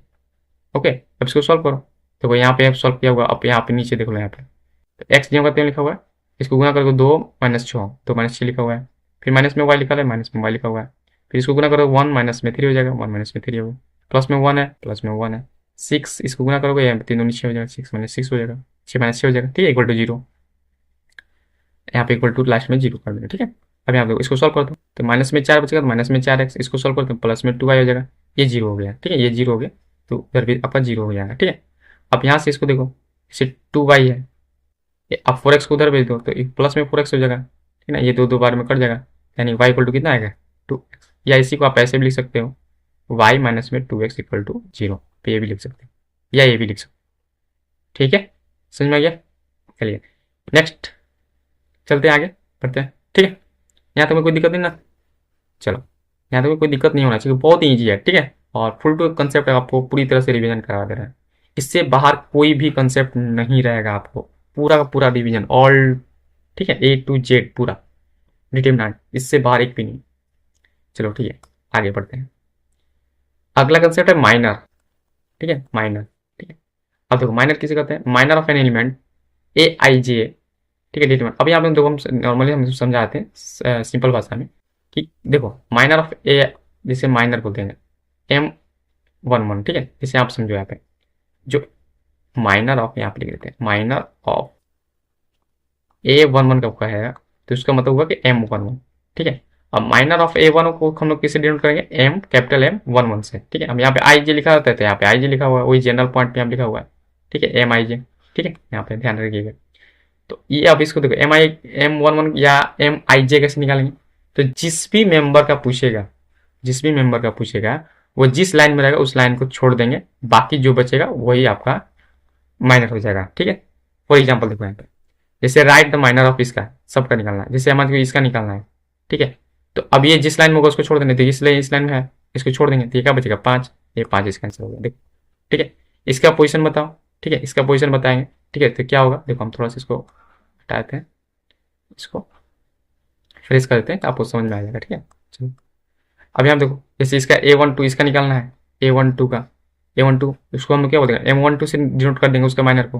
ओके, अब इसको सॉल्व करो, देखो यहाँ पे सॉल्व किया होगा। अब यहाँ पे नीचे देख लो, यहाँ पे तो एक्स जो का लिखा हुआ है, इसको गुना करो 2 - 6, 2 - 6 लिखा हुआ है, फिर माइनस में y लिखा है, माइनस में y लिखा हुआ है, फिर इसको गुना करो 1 माइनस में 3 हो जाएगा, 1 माइनस में 3 होगा, प्लस में 1 है, प्लस में 1 है, 6 इसको गुना करोगे यहाँ पे 3 दूनी 6 हो जाएगा, 6 माइनस 6 हो जाएगा, 6 माइनस 6 हो जाएगा। ठीक है, इक्वल टू 0, यहाँ पे इक्वल टू लास्ट में 0 कर देंगे। ठीक है, अब यहाँ देखो इसको सॉल्व कर दो, तो माइनस में 4 बचेगा, तो माइनस में 4x, इसको सॉल्व करते हैं प्लस में 2y हो जाएगा, ये 0 हो गया। ठीक है, ये 0 हो गया तो उधर भी आपका 0 हो जाएगा। ठीक है, अब यहाँ से इसको देखो, इसे 2y है, अब 4x को उधर भेज दो तो प्लस में 4x हो जाएगा। ठीक है ना, ये दो बार में कट जाएगा, यानी y इक्वल टू कितना आएगा, 2x। या इसी को आप ऐसे भी लिख सकते हो, y माइनस में 2x इक्वल टू 0, तो ये भी लिख सकते हो या ये भी लिख सकते हो। ठीक है, समझ में आ गया। चलिए नेक्स्ट चलते हैं, आगे बढ़ते हैं। ठीक है, यहाँ तक कोई दिक्कत नहीं ना। चलो, यहाँ तक कोई दिक्कत नहीं होना चाहिए, बहुत ही ईजी है। ठीक है, और फुल टू कंसेप्ट आपको पूरी तरह से रिवीजन करा दे रहा है, इससे बाहर कोई भी कंसेप्ट नहीं रहेगा, आपको पूरा का पूरा रिवीजन ऑल। ठीक है, A to Z पूरा डिटरमिनेंट, इससे बाहर एक भी नहीं। चलो ठीक है, आगे बढ़ते हैं। अगला कंसेप्ट है माइनर। ठीक है, माइनर। ठीक है, अब देखो माइनर किसे कहते हैं, minor of an element Aij। ठीक है, डिटरमिनेंट। अभी यहाँ पे देखो हम नॉर्मली हम समझाते हैं सिंपल भाषा में कि देखो माइनर ऑफ ए, जिसे माइनर बोलते हैं M11। ठीक है, जिसे आप समझो यहाँ पे जो माइनर ऑफ, यहाँ पे लिख देते हैं माइनर ऑफ A11 कब का है, तो उसका मतलब हुआ कि M11। ठीक है, अब माइनर ऑफ A1 को हम लोग किससे डिनोट करेंगे, M कैपिटल M11 से। ठीक है, अब यहाँ पे IG लिखा होता है तो यहाँ पे IG लिखा हुआ है, वही जनरल पॉइंट पे यहाँ लिखा हुआ है। ठीक है, MIJ। ठीक है, यहाँ पे ध्यान रखिएगा। तो ये अब इसको देखो M11 या MIJ कैसे निकालेंगे, तो जिस भी मेंबर का पूछेगा वो जिस लाइन में रहेगा उस लाइन को छोड़ देंगे, बाकी जो बचेगा वही आपका माइनर हो जाएगा। ठीक है, फॉर एग्जाम्पल देखो यहाँ पे, जैसे राइट द माइनर ऑफ इसका, सबका निकालना है, जैसे हमारे को इसका निकालना है। ठीक है, तो अब ये जिस लाइन में होगा उसको छोड़ देंगे, तो इसलिए इस लाइन में है, इसको छोड़ देंगे, तो ये क्या बचेगा 5, ये 5 इसका आंसर होगा। देखो ठीक है, इसका पोजीशन बताओ। ठीक है, इसका पोजीशन बताएंगे। ठीक है, तो क्या होगा, देखो हम थोड़ा सा इसको हटाते हैं, इसको फ्रेश कर देते हैं, आपको समझ में आ जाएगा। ठीक है, चलो अब यहाँ देखो, जैसे इसका A12 इसका निकालना है, A12 का, A12 इसको हम क्या बोलेंगे, M12 से डिनोट कर देंगे उसका माइनर को।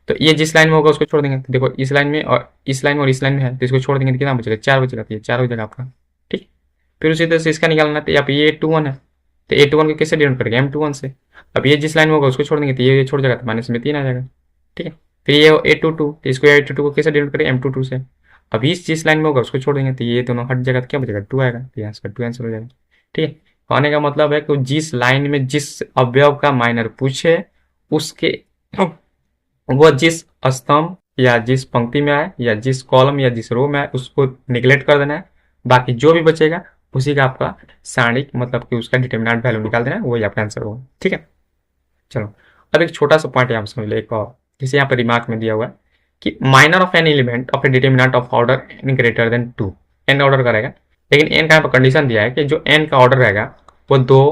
तो ये जिस लाइन में होगा उसको छोड़ देंगे, तो देखो इस लाइन में और इस लाइन में और इस लाइन में है, तो इसको छोड़ देंगे तो कितना बचेगा, 4 बचेगा, तो ये 4 हो जाएगा आपका। ठीक, फिर उसी तरह से इसका निकालना है, तो यहाँ पे ये A21 है, तो A21 को कैसे डिनोट करेंगे, M21 से। अब ये जिस लाइन में होगा उसको छोड़ देंगे, तो ये छोड़ जाएगा, तो माइनस में 3 आ जाएगा। ठीक है, फिर ये A22, तो इसको A22 को कैसे डिनोट करेंगे, M22 से। अब इस जिस लाइन में होगा उसको छोड़ देंगे, तो ये दोनों हट जाएगा, तो क्या बचेगा 2 आएगा, तो यहाँ इसका 2 आंसर हो जाएगा। ठीक है, कहने का मतलब है कि जिस लाइन में जिस अवयव का माइनर पूछे उसके वो जिस स्तंभ या जिस पंक्ति में आए या जिस कॉलम या जिस रो में आए उसको निगलेक्ट कर देना है, बाकी जो भी बचेगा उसी का आपका सारणिक मतलब कि उसका डिटर्मिनेंट वैल्यू निकाल देना है, वही आपका आंसर होगा। ठीक है, चलो अब एक छोटा सा पॉइंट यहाँ पर समझ लो, एक और जैसे यहाँ पर रिमार्क में दिया हुआ है कि minor of an element of a determinant of order N greater than 2, N order करेगा, लेकिन एन का यहाँ पर कंडीशन दिया है कि जो एन का ऑर्डर रहेगा वो 2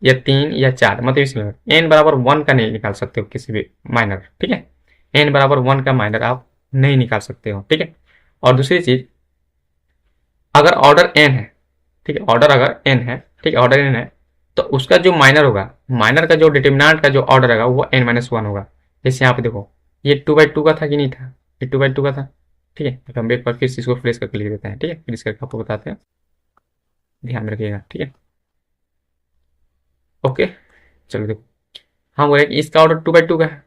या 3 या 4, मतलब इसलिए एन बराबर 1 का नहीं निकाल सकते हो किसी भी माइनर। ठीक है, एन बराबर 1 का माइनर आप नहीं निकाल सकते हो। ठीक है, और दूसरी चीज, अगर ऑर्डर एन है, ठीक है, ऑर्डर अगर एन है, ठीक है, ऑर्डर एन है, तो उसका जो माइनर होगा, माइनर का जो डिटर्मिनेंट का जो ऑर्डर रहेगा वो n-1 होगा। जैसे यहाँ पे देखो ये 2/2 का था कि नहीं था, ये 2/2 का था। ठीक है, तो हम एक बार फिर से इसको फ्रेश करके लिख देते हैं। ठीक है, फिर इसका आपको बताते हैं, ध्यान में रखिएगा। ठीक है, ओके, चलो देखो हम बोले कि इसका ऑर्डर 2/2 का है,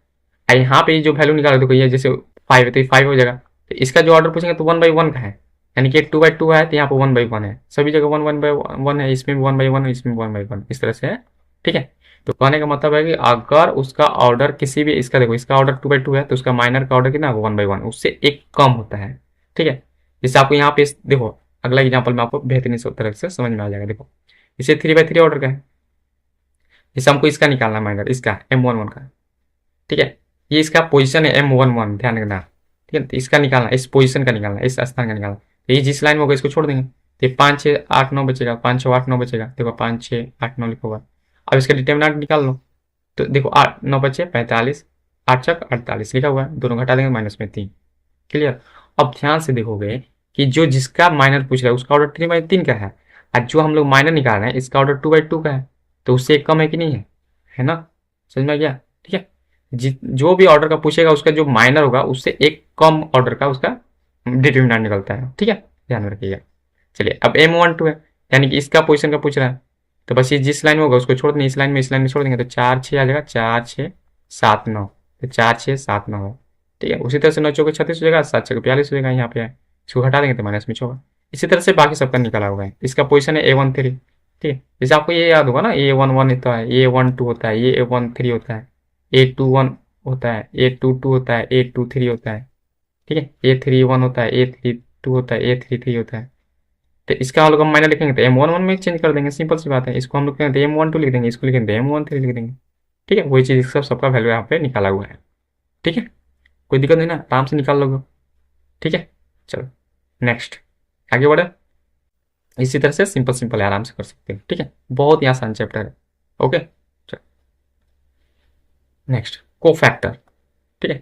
यहाँ पे जो वैल्यू निकालो देखो, ये जैसे 5 है तो ये 5 हो जाएगा, तो इसका जो ऑर्डर पूछेंगे तो 1/1 का है, यानी कि 2/2 है तो यहाँ पर 1/1 है, सभी जगह 1/1 है, इसमें भी 1/1 है, इसमें भी 1/1 इस तरह से है। ठीक है, तो कहने का मतलब है कि अगर उसका ऑर्डर किसी भी, इसका देखो इसका ऑर्डर 2/2 है तो उसका माइनर का ऑर्डर कितना होगा 1/1, उससे एक कम होता है। ठीक है, जैसे आपको यहाँ पे देखो अगला एग्जाम्पल में आपको बेहतरीन तरह से समझ में आ जाएगा। देखो इसे 3/3 ऑर्डर का है, जैसे हमको इसका निकालना माइनर, इसका M11 का। ठीक है, ये इसका पोजीशन है M11, ध्यान रखना। ठीक है, तो इसका निकालना, इस पोजीशन का निकालना, इस स्थान का निकालना, तो ये जिस लाइन में होगा इसको छोड़ देंगे, तो 5 6 8 9 बचेगा, 5 6 8 9 बचेगा, देखो 5 6 8 9 लिखा होगा। अब इसका डिटर्मिनेंट निकाल लो, तो देखो 8 9 बचे 45, 8 चक 48 लिखा हुआ है, दोनों घटा देंगे माइनस में 3। क्लियर, अब ध्यान से देखोगे कि जो जिसका माइनर पूछ रहा है उसका ऑर्डर 3/3 का है, और जो हम लोग माइनर निकाल रहे हैं इसका ऑर्डर 2/2 का है, तो उससे एक कम है कि नहीं है ना, समझ में आ गया। ठीक है, जो भी ऑर्डर का पूछेगा उसका जो माइनर होगा उससे एक कम ऑर्डर का उसका डिटर्मिनेंट निकलता है। ठीक है, ध्यान में रखिएगा। चलिए अब M12 है, यानी कि इसका पोजीशन का पूछ रहा है, तो बस ये जिस लाइन में होगा उसको छोड़ देंगे, इस लाइन में छोड़ देंगे, तो 4 6 आ जाएगा, 4 6 7 9, तो 4 6 7 9 है। ठीक है, उसी तरह से 9 चौके 36 हो जाएगा, 7 छक्के 42 हो जाएगा, यहाँ पे है, इसको हटा देंगे तो माइनस में होगा। इसी तरह से बाकी सबका निकाला होगा। इसका पोजीशन है A13। ठीक है, जैसे आपको ये याद होगा ना, A11 होता है, A12 होता है, ये A13 होता है, A21 होता है, A22 होता है, A23 होता है। ठीक है, A31 होता है, A32 होता है, A33 होता है। तो इसका हम लोग हम माइनर लिखेंगे तो M11 में चेंज कर देंगे, सिंपल सी बात है। इसको हम लोग कहेंगे तो M12 लिख देंगे, इसको लिखेंगे तो M13 लिख देंगे। ठीक है, वही चीज़ सबका वैल्यू यहाँ पे निकाला हुआ है। ठीक है, कोई दिक्कत नहीं ना, आराम से निकाल लोगे। ठीक है, चलो नेक्स्ट आगे बढ़े। इसी तरह से सिंपल सिंपल आराम से कर सकते हैं। ठीक है, बहुत ही आसान चैप्टर है। ओके, चलो नेक्स्ट कोफैक्टर। ठीक है,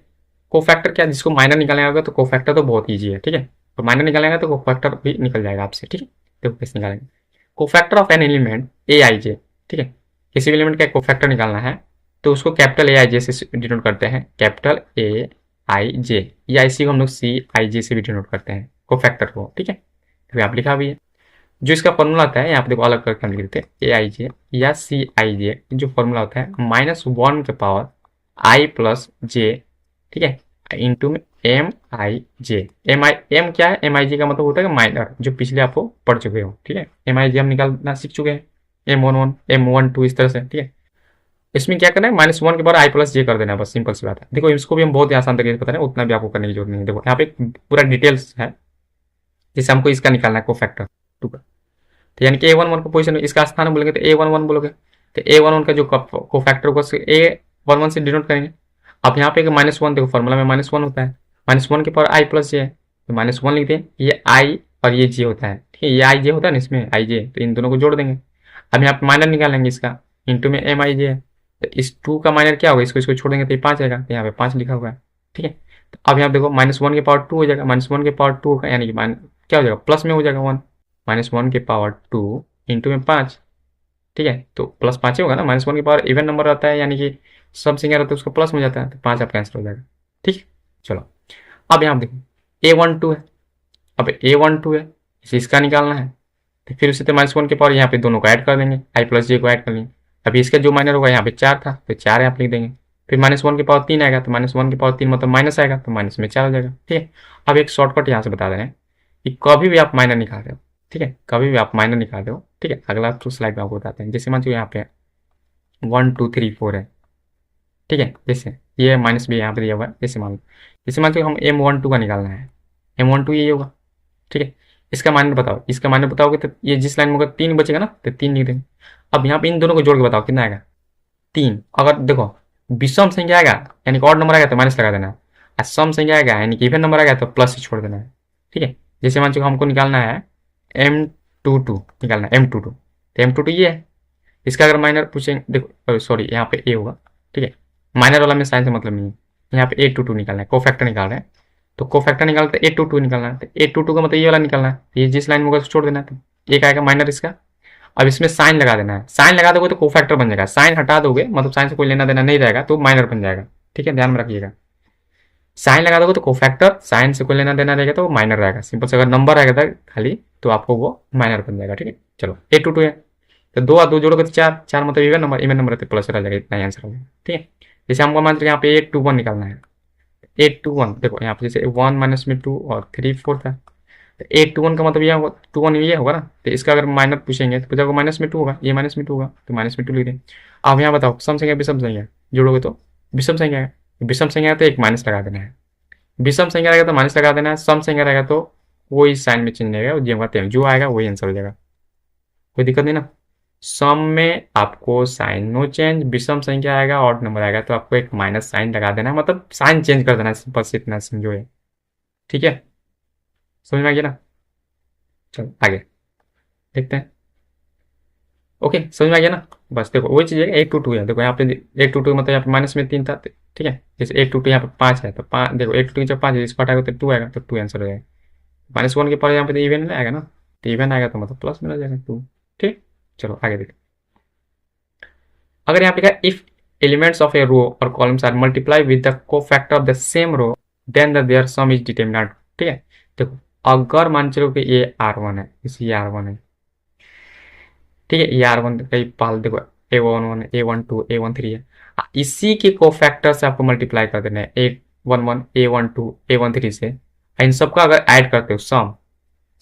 कोफैक्टर क्या, जिसको माइनर निकालना होगा तो कोफैक्टर तो बहुत ईजी है। ठीक है, तो माइनर निकालेंगे तो कोफैक्टर भी निकल जाएगा आपसे। ठीक है, देखो कैसे निकालेंगे, cofactor of an element A i j। ठीक है, किसी भी एलिमेंट का कोफैक्टर निकालना है तो उसको कैपिटल A i j से डिनोट करते हैं, कैपिटल A i j, या इसी को हम लोग C i j से भी डिनोट करते हैं कोफैक्टर को। ठीक है, तो आप लिखा भी है, जो इसका फॉर्मूला आता है यहाँ पे देखो अलग करके हम लिख देते हैं A i j या C i j, जो फॉर्मूला होता है -1 के पावर i प्लस j। ठीक है, इंटू में M-I-J। M क्या है, M-I-J का मतलब होता है माइनर, जो पिछले आपको पढ़ चुके हो। ठीक है, M-I-J हम निकालना सीख चुके हैं, M11 M12 इस तरह से। ठीक है, इसमें क्या करना है, -1 के बाद i प्लस j कर देना है, बस सिंपल सी बात है। देखो इसको भी हम बहुत ही आसान तरीके से बता रहे हैं, उतना भी आपको करने की जरूरत नहीं है। देखो यहाँ पे पूरा डिटेल्स है, जैसे हमको इसका निकालना है कोफैक्टर, टू का। तो यानी कि A11 का पोजीशन इसका स्थान बोलेंगे तो A11 बोलोगे, तो A11 का जो को फैक्टर होगा A11 से डिनोट करेंगे। अब यहाँ पे -1 देखो फॉर्मूला में -1 होता है, -1 के पावर i प्लस जे है, तो -1 लिखते हैं, ये i और ये j होता है, ठीक है, ये i j होता है ना इसमें i j, तो इन दोनों को जोड़ देंगे। अब यहाँ पे माइनर निकालेंगे इसका, इंटू में m i j है, तो इस 2 का माइनर क्या होगा, इसको इसको छोड़ देंगे तो ये 5 आएगा, तो यहाँ पे 5 लिखा हुआ है, ठीक है। तो अब यहाँ देखो -1 के पावर 2 हो जाएगा, -1 के पावर 2 होगा, यानी कि क्या हो जाएगा, प्लस में हो जाएगा 1, -1 के पावर 2 इंटू में 5, ठीक है, तो प्लस 5 ही होगा ना, -1 के पावर इवन नंबर रहता है, यानी कि सब सिंगल रहता है उसको प्लस में जाता है, तो 5 आपका आंसर हो जाएगा, ठीक है। चलो अब यहाँ देखो A12 है, अब A12 है, इसे इसका निकालना है, तो फिर उसी तरह -1 के पावर यहाँ पे दोनों को ऐड कर देंगे, i प्लस जे को ऐड कर लेंगे। अभी इसका जो माइनर होगा यहाँ पे 4 था, तो 4 यहाँ पे लिख देंगे, फिर -1 के पावर 3 आएगा, तो -1 के पावर 3 मतलब माइनस आएगा, तो माइनस में 4 हो जाएगा, ठीक है। अब एक शॉर्टकट यहाँ से बता दे रहे हैं कि कभी भी आप माइनर निकाल रहे हो, ठीक है, कभी भी आप माइनर निकाल रहे हो, ठीक है, अगला तो स्लाइड में आपको बताते हैं। जैसे मान लो यहाँ पे 1 2 3 4 है, ठीक है, जैसे ये माइनस भी यहाँ पे दिया हुआ है, जैसे मान लो हम M12 का निकालना है, M12 ये होगा, ठीक है। इसका माइनर बताओ, इसका माइनर बताओगे तो ये जिस लाइन में होगा 3 बचेगा ना, तो 3 लिख देंगे। अब यहाँ पे इन दोनों को जोड़ के बताओ कितना आएगा, 3। अगर देखो विषम संख्या आएगा यानी कि ऑड नंबर आएगा तो माइनस लगा देना है, और सम संख्या आएगा यानी कि इवन नंबर आएगा तो प्लस छोड़ देना है, ठीक है। जैसे मान लो हमको निकालना है M22 निकालना है, M22, तो M22 ये है, इसका अगर माइनर पूछेंगे, देखो सॉरी यहाँ पे ए होगा, ठीक है, माइनर वाला में साइन से मतलब नहीं है, यहाँ पे A22 निकालना है, कोफैक्टर निकाल रहे हैं, तो कोफैक्टर निकालते हैं A22 निकालना है, तो A22 का मतलब ये वाला निकालना है, ये जिस लाइन में होगा छोड़ देना है, तो एक आएगा माइनर इसका। अब इसमें साइन लगा देना है, साइन लगा दोगे तो कोफैक्टर बन जाएगा, साइन हटा दोगे मतलब साइन से कोई लेना देना नहीं रहेगा तो माइनर बन जाएगा, ठीक है, ध्यान में रखिएगा। साइन लगा दोगे तो कोफैक्टर, साइन से कोई लेना देना रहेगा तो माइनर रहेगा, सिंपल से अगर नंबर रहेगा था खाली तो आपको वो माइनर बन जाएगा, ठीक है। चलो A22 है, तो 2 और 2 जोड़ोगे तो 4, 4 मतलब इवन नंबर रहते प्लस रह जाएगा, इतना ही आंसर हो जाएगा, ठीक है। जैसे हमको मान लीजिए यहाँ पे A21 निकालना है, A21 देखो यहाँ पे जैसे 1 माइनस में 2 और 3 4 था, तो A21 का मतलब ये होगा 21 ये होगा ना, तो इसका अगर माइनर पूछेंगे तो पूछा माइनस में 2 होगा, ये माइनस में 2 होगा तो माइनस में 2 लिख दें। अब यहाँ बताओ सम संख्या विषम संख्या जोड़ोगे तो विषम संख्या है, विषम संख्या है तो एक माइनस लगा देना है, विषम संख्या रहेगा तो माइनस लगा देना है, सम संख्या रहेगा तो कोई साइन में चेंज नहीं आएगा, जो आएगा वही आंसर हो जाएगा, कोई दिक्कत नहीं ना। सम में आपको साइन नो चेंज, विषम संख्या आएगा ऑड नंबर आएगा तो आपको एक माइनस साइन लगा देना है, मतलब साइन चेंज कर देना है, सिंपल से इतना समझो है, ठीक है, समझ में आ गया ना। चलो आगे देखते हैं, ओके समझ में आ गया ना। बस देखो वही चीज़ है, 822 है, देखो यहाँ पे 822 मतलब यहाँ पे माइनस में 3 था, ठीक है, जैसे 822 यहाँ पे 5 है तो 5 देखो 822 जब 5 है इसको हटाएगा तो 2 आएगा, तो 2 आंसर हो जाएगा। -1 के पास यहाँ पे तो इवन आएगा ना, तो इवन आएगा तो मतलब प्लस में आ जाएगा 2, ठीक। चलो आगे देखो, अगर यहाँ पे लिखा if elements of a row or columns are multiply with the cofactor of the same row then the their sum is determinant, ठीक है। देखो अगर मान चलो कि ये R1 है, इसी R1 है, ठीक है, ये R1 कई पाल देखो A11 A12 A13 है, इसी के कोफैक्टर से आपको मल्टीप्लाई कर देना है A11 A12 A13 से, इन सबका अगर ऐड करते हो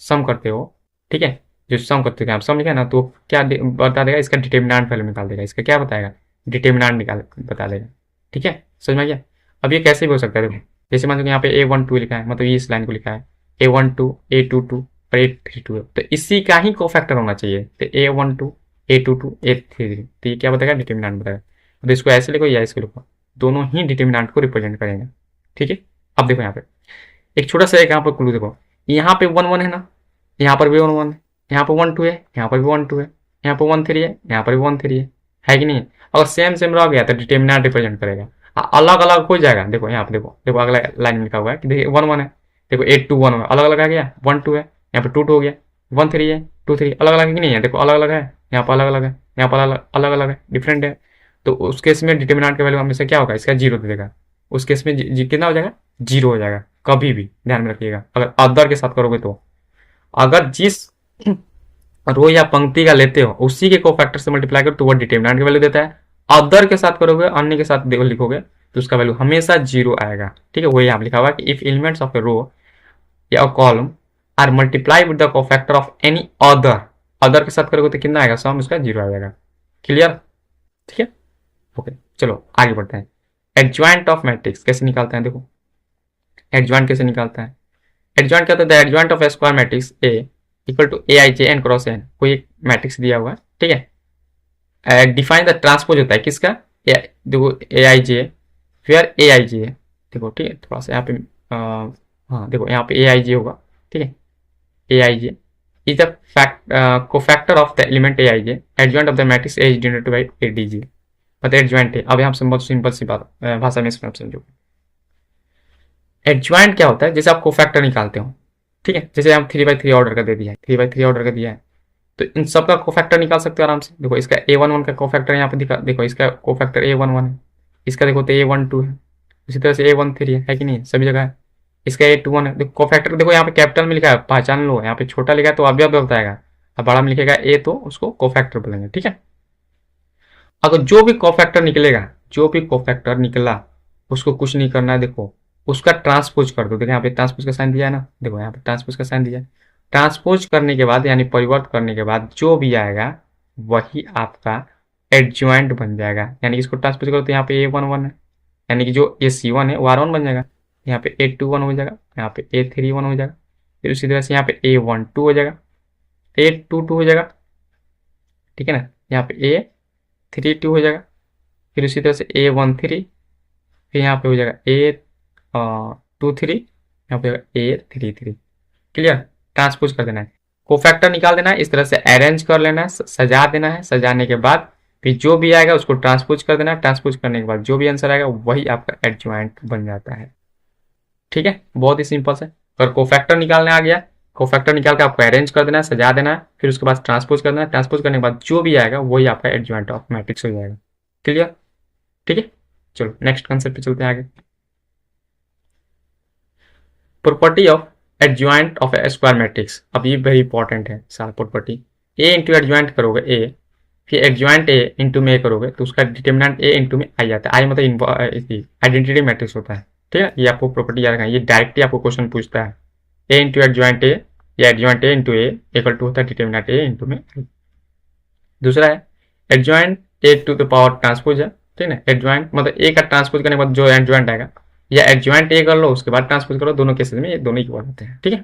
सम करते हो, ठीक है, जो सम करते हो आप सम लिखा ना तो क्या बता देगा, इसका डिटरमिनेंट वैल्यू निकाल देगा, इसका क्या बताएगा डिटरमिनेंट निकाल बता देगा, ठीक है, समझ में आ गया। अब ये कैसे भी हो सकता है, देखो जैसे मान लो यहाँ पे A12 लिखा है मतलब ये इस लाइन को लिखा है A12 A22 और A32 है, तो इसी का ही कोफैक्टर होना चाहिए, तो A12 A22 A33, तो ये क्या बताएगा डिटरमिनेंट बताएगा, तो इसको ऐसे लिखो या इसको लिखो, दोनों ही डिटरमिनेंट को रिप्रेजेंट करेंगे, ठीक है। अब देखो यहाँ पे एक छोटा सा एक यहाँ पर क्लू देखो, यहाँ पे 1 1 है ना, यहाँ पर भी 1 1 है, यहाँ पर 1 2 है, यहाँ पर भी 1 2 है, यहाँ पर 1 3 है, यहाँ पर भी 1 3 है कि नहीं। अगर सेम सेम रह गया तो डिटरमिनेंट रिप्रेजेंट करेगा, अलग अलग हो जाएगा, देखो यहाँ पे देखो अगला लाइन में लिखा हुआ है कि देखिए 1 1 है, देखो 8 2 1 अलग अलग आ गया, 1 2 है यहाँ पर 2 2 हो गया, 1 3 है 2 3 अलग अलग है कि नहीं है, देखो अलग अलग है, यहाँ पर अलग अलग है, यहाँ पर अलग अलग है, डिफरेंट है, तो उस केस में डिटरमिनेंट का वैल्यू हमेशा क्या होगा, इसका 0 दे देगा, उस केस में कितना हो जाएगा 0 हो जाएगा, कभी भी ध्यान में रखिएगा अगर अदर के साथ करोगे तो, अगर जिस रो या पंक्ति का लेते हो उसी के कोफैक्टर से मल्टीप्लाई करो तो वो डिटरमिनेंट का वैल्यू देता है, अदर के साथ करोगे अन्य के साथ लिखोगे तो उसका वैल्यू हमेशा 0 आएगा, ठीक है। वही यहाँ लिखा हुआ है कि if elements of a row या column are multiply with the cofactor of any other के साथ करोगे तो कितना आएगा, सम उसका 0 आ जाएगा, क्लियर, ठीक है, ओके। चलो आगे बढ़ते हैं, एडजॉइंट ऑफ मैट्रिक्स कैसे निकालते हैं, देखो एडजॉइंट कैसे निकालता है, एडजॉइंट क्या होता है, adjoint of a square matrix A equal to A I J N cross N, कोई एक मैट्रिक्स दिया हुआ है, ठीक है। डिफाइन द ट्रांसपोज होता है किसका, देखो ए आई जे, फिर ए आई जे है, देखो ठीक है, थोड़ा सा यहाँ पे हाँ देखो यहाँ पे ए आई जे होगा, ठीक है। A I J is the cofactor of the element A I J, adjoint of the matrix A is denoted by A D J, मतलब एडजॉइंट है। अब यहाँ से बहुत सिंपल सी बात भाषा में इसमें समझो। एडजॉइंट क्या होता है, जैसे आप कोफैक्टर निकालते हो, ठीक है, जैसे हम 3/3 ऑर्डर का दे दिया है, 3/3 ऑर्डर का दिया है, तो इन सब का कोफैक्टर निकाल सकते हो आराम से। देखो इसका A11 का कोफैक्टर यहाँ पे दिखा, देखो इसका कोफैक्टर A11 है, इसका देखो तो A12 है, इसी तरह से A13 है कि नहीं, सभी जगह है। इसका A21 है, देखो कोफैक्टर देखो यहाँ पे कैपिटल में लिखा है, पहचान लो, यहाँ पे छोटा लिखा है तो अभी बताएगा, अब बड़ा में लिखेगा ए तो उसको कोफैक्टर बोलेंगे, ठीक है। अगर जो भी कोफैक्टर निकलेगा, जो भी कोफैक्टर निकला, उसको कुछ नहीं करना है, देखो उसका ट्रांसपोज कर दो। देखो यहाँ पे ट्रांसपोज का साइन दिया है ना, देखो यहाँ पे ट्रांसपोज का साइन दिया है। ट्रांसपोज करने के बाद यानी परिवर्त करने के बाद जो भी आएगा वही आपका एडजॉइंट बन जाएगा। यानी इसको ट्रांसपोज करो तो यहाँ पे A11 है, यानी कि जो AC1 है वो R1 बन जाएगा, यहाँ पे A21 हो जाएगा, यहाँ पे A31 हो जाएगा, फिर उसी तरह से यहाँ पे A12 हो जाएगा, A22 हो जाएगा, ठीक है ना, यहाँ पे A32 हो जाएगा, फिर उसी तरह से A13, फिर यहाँ पे हो जाएगा A23, यहाँ पे A33। क्लियर, ट्रांसपोज कर देना है, कोफैक्टर निकाल देना है, इस तरह से अरेंज कर लेना है, सजा देना है, सजाने के बाद फिर जो भी आएगा उसको ट्रांसपोज कर देना है, ट्रांसपोज करने के बाद जो भी आंसर आएगा वही आपका एडजॉइंट बन जाता है, ठीक है। बहुत ही सिंपल है। अगर कोफैक्टर निकालने आ गया, कोफैक्टर निकाल के आपको अरेंज कर देना है, सजा देना है, फिर उसके बाद ट्रांसपोज करना है, ट्रांसपोज करने के बाद जो भी आएगा वही आपका एडजॉइंट ऑफ मैट्रिक्स हो जाएगा। क्लियर, ठीक है। चलो नेक्स्ट कंसेप्ट पे चलते हैं आगे। Property of adjoint of a square matrix, अब ये वेरी इंपॉर्टेंट है सारा प्रॉपर्टी। ए इंटू एडजॉइंट करोगे ए, फिर एडजॉइंट ए इंटू में ए करोगे तो उसका डिटर्मिनेंट ए इंटू में आई आता है। आई मतलब आइडेंटिटी मैट्रिक्स होता है, ठीक है। ये आपको प्रॉपर्टी याद रखना, ये डायरेक्टली आपको क्वेश्चन पूछता है। ए इंटू एडजॉइंट ए या adjoint A into A equal to होता है डिटर्मिनेंट ए इंटू में। दूसरा है adjoint A to the power transpose है, ठीक है। एडजॉइंट मतलब ए का ट्रांसपोज करने के बाद जो एडजॉइंट आएगा, या एडजॉइंट ए कर लो उसके बाद ट्रांसपोज करो, दोनों केसेस में ये दोनों इक्वल होते हैं, ठीक है।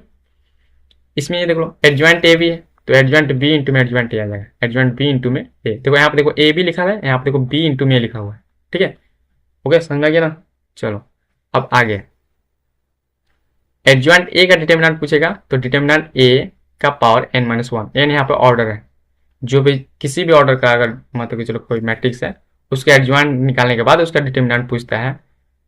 इसमें ये देख लो एडजॉइंट ए भी है तो एडजॉइंट बी इंटू में एडजॉइंट ए आ जाएगा, एडजॉइंट बी इंटू में ए। देखो यहाँ पे देखो ए भी लिखा है, यहाँ पे देखो बी इंटू में ए लिखा हुआ है, ठीक है। ओके, समझ में आ गया ना। चलो अब आगे एडजॉइंट ए का डिटर्मिनेंट पूछेगा तो डिटर्मिनेंट ए का पावर n-1, एन यहाँ पे ऑर्डर है, जो भी किसी भी ऑर्डर का अगर मतलब कि चलो कोई मैट्रिक्स है उसके एडजॉइंट निकालने के बाद उसका डिटर्मिनेंट पूछता है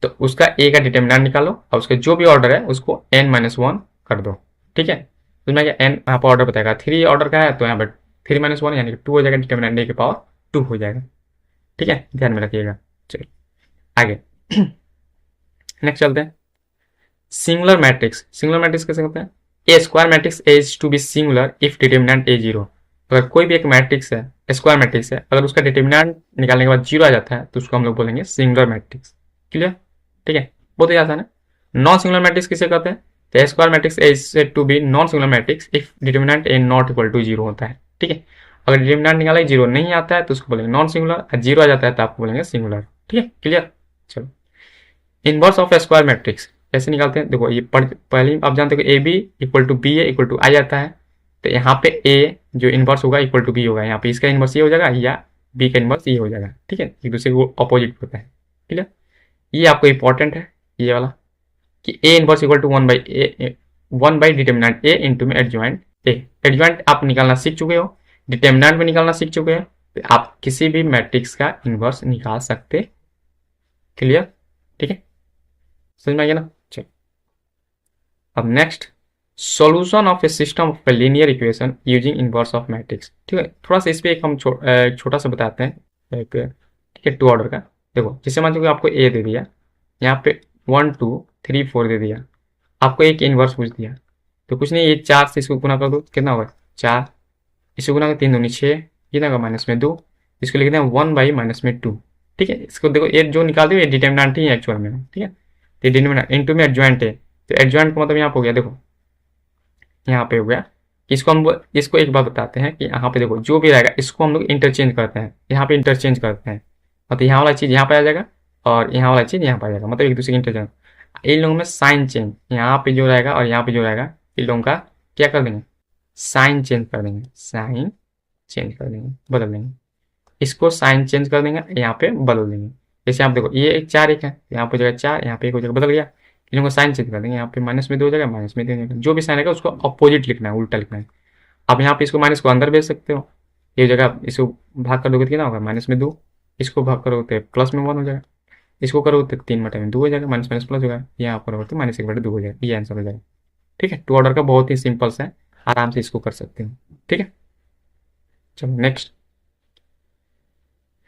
तो उसका ए का डिटर्मिनेंट निकालो और उसका जो भी ऑर्डर है उसको n-1 कर दो, ठीक है। उसमें क्या एन यहाँ पर ऑर्डर बताएगा, 3 ऑर्डर का है तो यहाँ पर 3-1 यानी कि 2 हो जाएगा, डिटर्मिनेंट ए के पावर 2 हो जाएगा, ठीक है, ध्यान में रखिएगा। चलो आगे नेक्स्ट चलते हैं। सिंगुलर मैट्रिक्स, सिंगुलर मैट्रिक्स कैसे होता है, a square matrix is to be singular if determinant A zero. अगर कोई भी एक मैट्रिक्स है, स्क्वायर मैट्रिक्स है, अगर उसका डिटर्मिनेंट निकालने के बाद जीरो आ जाता है तो उसको हम लोग बोलेंगे सिंगुलर मैट्रिक्स। क्लियर, ठीक है, बहुत ही आसान है। नॉन सिंगुलर मैट्रिक्स किसे कहते हैं, तो square matrix is said to be non singular matrix if determinant A not equal to zero होता है, ठीक है। अगर डिटर्मिनेंट निकाला जीरो नहीं आता है तो उसको बोलेंगे नॉन सिंगुलर, और जीरो आ जाता है तो आपको बोलेंगे सिंगुलर, ठीक है। क्लियर, चलो इनवर्स ऑफ स्क्वायर मैट्रिक्स कैसे निकालते हैं, देखो ये पहले आप जानते हो कि A B equal to B A equal to I आता है, तो यहाँ पे ए जो इनवर्स होगा इक्वल टू बी होगा, यहाँ पे इसका इनवर्स ये हो जाएगा या बी का इनवर्स ये हो जाएगा, ठीक है, एक दूसरे को अपोजिट होता है। क्लियर, ये आपको इंपॉर्टेंट है ये वाला कि A inverse equal to 1 by determinant A into में एडजॉइंट ए। एडजॉइंट आप निकालना सीख चुके हो, डिटर्मिनेंट भी निकालना सीख चुके हो, तो आप किसी भी मैट्रिक्स का इनवर्स निकाल सकते। क्लियर, ठीक है, समझ में आ गया ना। चलो अब next solution of A system of a linear equation using inverse of matrix, ठीक है। थोड़ा सा इस पे एक हम छोटा सा बताते हैं एक, ठीक है, 2 ऑर्डर का। देखो जैसे मान लो आपको ए दे दिया, यहाँ पे 1 2 3 4 दे दिया, आपको एक इनवर्स पूछ दिया, तो कुछ नहीं, ये 4 से इसको गुना कर दो, कितना होगा 4, इसको गुना कर 3 दूनी 6, कितना होगा -2, इसको लिखते हैं 1/-2, ठीक है। इसको देखो ये जो निकाल दो ये डिटर्मिनेंट ही है एक्चुअल में, ठीक है, तो डिटर्मिनेंट इनटू में एडजॉइंट है, तो एडजॉइंट का मतलब यहाँ पे हो गया, देखो यहाँ पे हो गया। इसको हम इसको एक बात बताते हैं कि यहाँ पे देखो जो भी रहेगा इसको हम लोग इंटरचेंज करते हैं, यहाँ पे इंटरचेंज करते हैं, मतलब यहाँ वाला चीज़ यहाँ पे आ जाएगा और यहाँ वाला चीज़ यहाँ पे आ जाएगा, मतलब एक दूसरे के इंटरचेंज। इन लोगों में साइन चेंज, यहाँ पे जो रहेगा और यहाँ पे जो रहेगा इन लोगों का क्या कर देंगे, साइन चेंज कर देंगे, साइन चेंज कर देंगे, बदल देंगे, इसको साइन चेंज कर देंगे, यहाँ पे बदल देंगे। जैसे आप देखो ये एक 4 1 है, यहाँ पे जगह 4, यहाँ पे 1 हो जाएगा, बदल गया। इन को साइन चेंज कर देंगे, यहाँ पे माइनस में 2 हो जाएगा, माइनस में 3 हो जाएगा। जो भी साइन रहेगा उसको अपोजिट लिखना है, उल्टा लिखना है। अब यहाँ पे इसको माइनस को अंदर भेज सकते हो, ये जगह इसको भाग कर दोगे तो कितना होगा, -2। इसको भाग करोगे तो प्लस में 1 हो जाएगा, इसको करोगे तो 3/2 हो जाएगा, माइनस माइनस प्लस होगा, यहाँ करोगे तो -1/2 हो जाएगा। ये आंसर हो जाएगा। ठीक है, टू ऑर्डर का बहुत ही सिंपल सा है, आराम से इसको कर सकते हो। ठीक है, चलो नेक्स्ट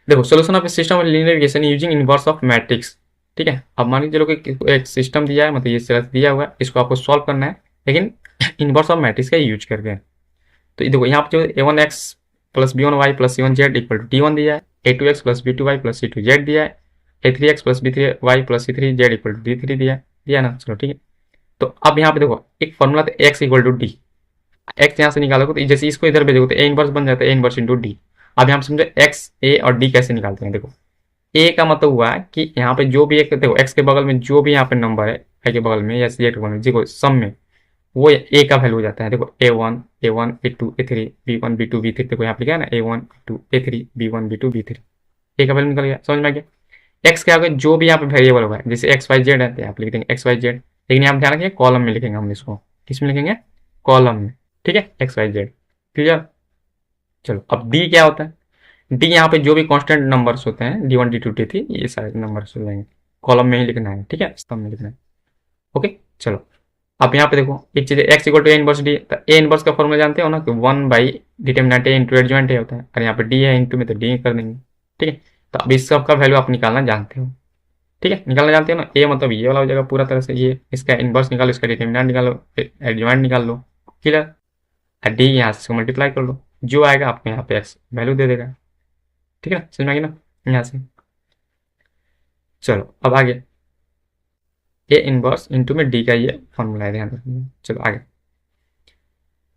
देखो, solution of system of linear equation using inverse of matrix. ठीक है, अब मान लीजिए चलो कि एक सिस्टम दिया है, मतलब ये सिर्फ दिया हुआ है, इसको आपको सॉल्व करना है, लेकिन इनवर्स ऑफ मैट्रिक्स का यूज करके। तो देखो यहाँ पे जो a1x plus b1y plus c1z equal to d1 दिया है, a2x plus b2y plus c2z दिया है, a3x plus b3y plus c3z equal to d3 दिया ना। चलो ठीक है, तो अब यहाँ पे देखो एक फॉर्मूला था x equal to D, X यहाँ से निकालोगे तो जैसे इसको इधर भेजोगे तो ए इनवर्स बन जाता है, ए इनवर्स इंटू डी। अब यहाँ पे समझो एक्स, ए और डी कैसे निकालते हैं। देखो ए का मतलब हुआ है कि यहाँ पे जो भी एक, देखो एक्स के बगल में जो भी यहाँ पे नंबर है, ए के बगल में या सी के बगल में, देखो सम में वो ए का वैल्यू हो जाता है। देखो a1 a2 a3 b1 b2 b3, देखो यहाँ पे क्या है ना, a1 a2 a3 b1 b2 b3, ए का वैल्यू निकल गया। समझ में आ गया। एक्स के आगे जो भी यहाँ पे वेरिएबल होगा, जैसे एक्स वाई जेड है तो आप लिख देंगे एक्स वाई जेड, लेकिन यहाँ ध्यान रखिए कॉलम में लिखेंगे हम इसको, किस में लिखेंगे, कॉलम में। ठीक है, एक्स वाई जेड, क्लियर। चलो अब डी क्या होता है, डी यहाँ पे जो भी कांस्टेंट नंबर्स होते हैं d1 d2 d3, ये सारे नंबर्स हो जाएंगे, कॉलम में ही लिखना है। ठीक है, स्तंभ में लिखना है। ओके चलो, अब यहाँ पे देखो एक चीज, X equal to A inverse D, तो ए इनवर्स का फॉर्मूला जानते हो ना कि 1/डिटर्मिनेंट ए इंटू एडजॉइंट ए होता है, और यहाँ पे डी है इंटू में तो डी कर देंगे। ठीक है, तो अब इस सब का वैल्यू आप निकालना जानते हो। ठीक है, निकालना जानते हो ना, ए मतलब ये वाला हो जाएगा पूरा तरह से, ये इसका इनवर्स निकालो, इसका डिटर्मिनेंट निकालो, एडजॉइंट निकाल लो, क्लियर। और डी यहाँ से मल्टीप्लाई कर लो, जो आएगा आपको यहाँ पे एक्स वैल्यू दे देगा। ठीक है ना, समझ में आ गया ना यहाँ से। चलो अब आगे, ए इनवर्स इंटू में डी का ये फॉर्मूला है, ध्यान रखिए। चलो आगे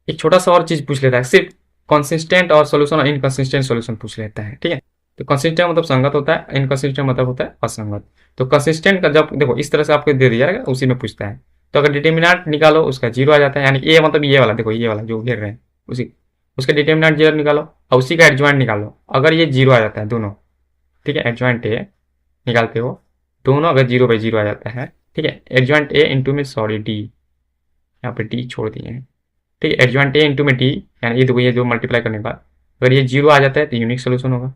एक छोटा सा और चीज पूछ लेता है, सिर्फ कंसिस्टेंट और सोल्यूशन और इनकंसिस्टेंट सोल्यूशन पूछ लेता है। ठीक है, तो कंसिस्टेंट मतलब संगत होता है, इनकंसिस्टेंट मतलब होता है असंगत। तो कंसिस्टेंट का जब देखो इस तरह से आपको दे दिया जाएगा, उसी में पूछता है, तो अगर डिटर्मिनेंट निकालो उसका 0 आ जाता है, यानी ए मतलब ये वाला, देखो ये वाला जो घेर रहे हैं उसी, उसका डिटर्मिनेंट 0 निकालो और उसी का एडजॉइंट निकालो, अगर ये 0 आ जाता है दोनों। ठीक है, एडजॉइंट ए निकालते हो, दोनों अगर 0/0 आ जाता है, ठीक है, एडजॉइंट ए इंटू में, सॉरी डी, यहाँ पे डी छोड़ दिए हैं। ठीक है, एडजॉइंट ए इंटू में डी, यानी ये देखो ये जो मल्टीप्लाई करने के बाद अगर ये 0 आ जाता है तो यूनिक सोल्यूशन होगा।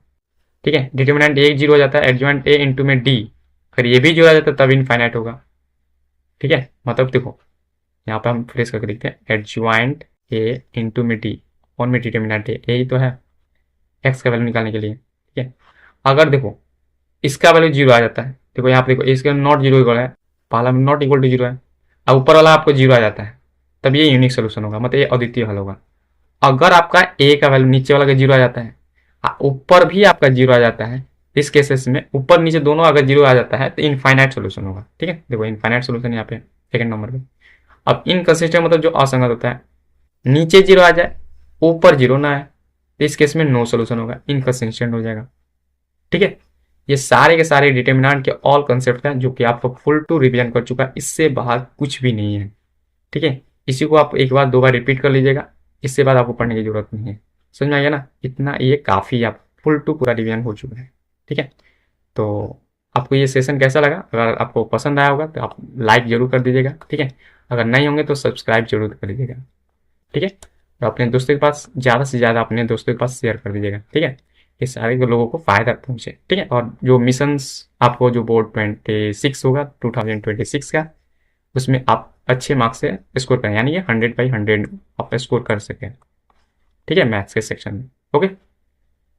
ठीक है, डिटर्मिनेंट ए 0 हो जाता है, एडजॉइंट ए इंटू में डी, अगर ये भी 0 आ जाता है तब इनफाइनाइट होगा। ठीक है, मतलब देखो यहाँ पे हम फ्रेश करके देखते हैं, एडजॉइंट ए इंटू में डी, कौन में डिटर्मिनेंट ए ही तो है एक्स का वैल्यू निकालने के लिए। ठीक है, अगर देखो इसका वैल्यू 0 आ जाता है, देखो यहाँ पे देखो इसका नॉट 0 इक्वल है, पहला में नॉट इक्वल टू 0 है, अब ऊपर वाला आपको 0 आ जाता है, तब ये यूनिक सोल्यूशन होगा, मतलब ये अद्वितीय हल होगा। अगर आपका ए का वैल्यू नीचे वाला का 0 आ जाता है, ऊपर भी आपका 0 आ जाता है, इस केसेस में ऊपर नीचे दोनों अगर 0 आ जाता है तो इनफाइनाइट सोल्यूशन होगा। ठीक है, देखो इनफाइनाइट सोल्यूशन यहाँ पे सेकंड नंबर पे। अब इनकंसिस्टेंट मतलब जो असंगत होता है, नीचे 0 आ जाए ऊपर 0 ना आए, तो इस केस में नो सोल्यूशन होगा, इनकंसिस्टेंट हो जाएगा। ठीक है, ये सारे के सारे डिटर्मिनेंट के ऑल कंसेप्ट हैं जो कि आपको फुल टू रिवीजन कर चुका है, इससे बाहर कुछ भी नहीं है। ठीक है, इसी को आप एक बार 2 बार रिपीट कर लीजिएगा, इससे बाद आपको पढ़ने की जरूरत नहीं है। समझ में आ गया ना, इतना ये काफ़ी, आप फुल टू पूरा रिवीजन हो चुका है। ठीक है, तो आपको ये सेशन कैसा लगा, अगर आपको पसंद आया होगा तो आप लाइक जरूर कर दीजिएगा। ठीक है, अगर नहीं होंगे तो सब्सक्राइब जरूर कर दीजिएगा। ठीक है, तो अपने दोस्तों के पास ज़्यादा से ज़्यादा अपने दोस्तों के पास शेयर कर दीजिएगा। ठीक है, ये सारे लोगों को फायदा पहुंचे। ठीक है, और जो मिशंस आपको जो बोर्ड 26 होगा 2026 का, उसमें आप अच्छे मार्क्स से स्कोर करें, यानी ये 100/100 आप स्कोर कर सकें। ठीक है, मैथ्स के सेक्शन में। ओके,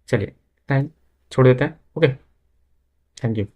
चलिए थैंक छोड़ देते हैं। Okay, thank you.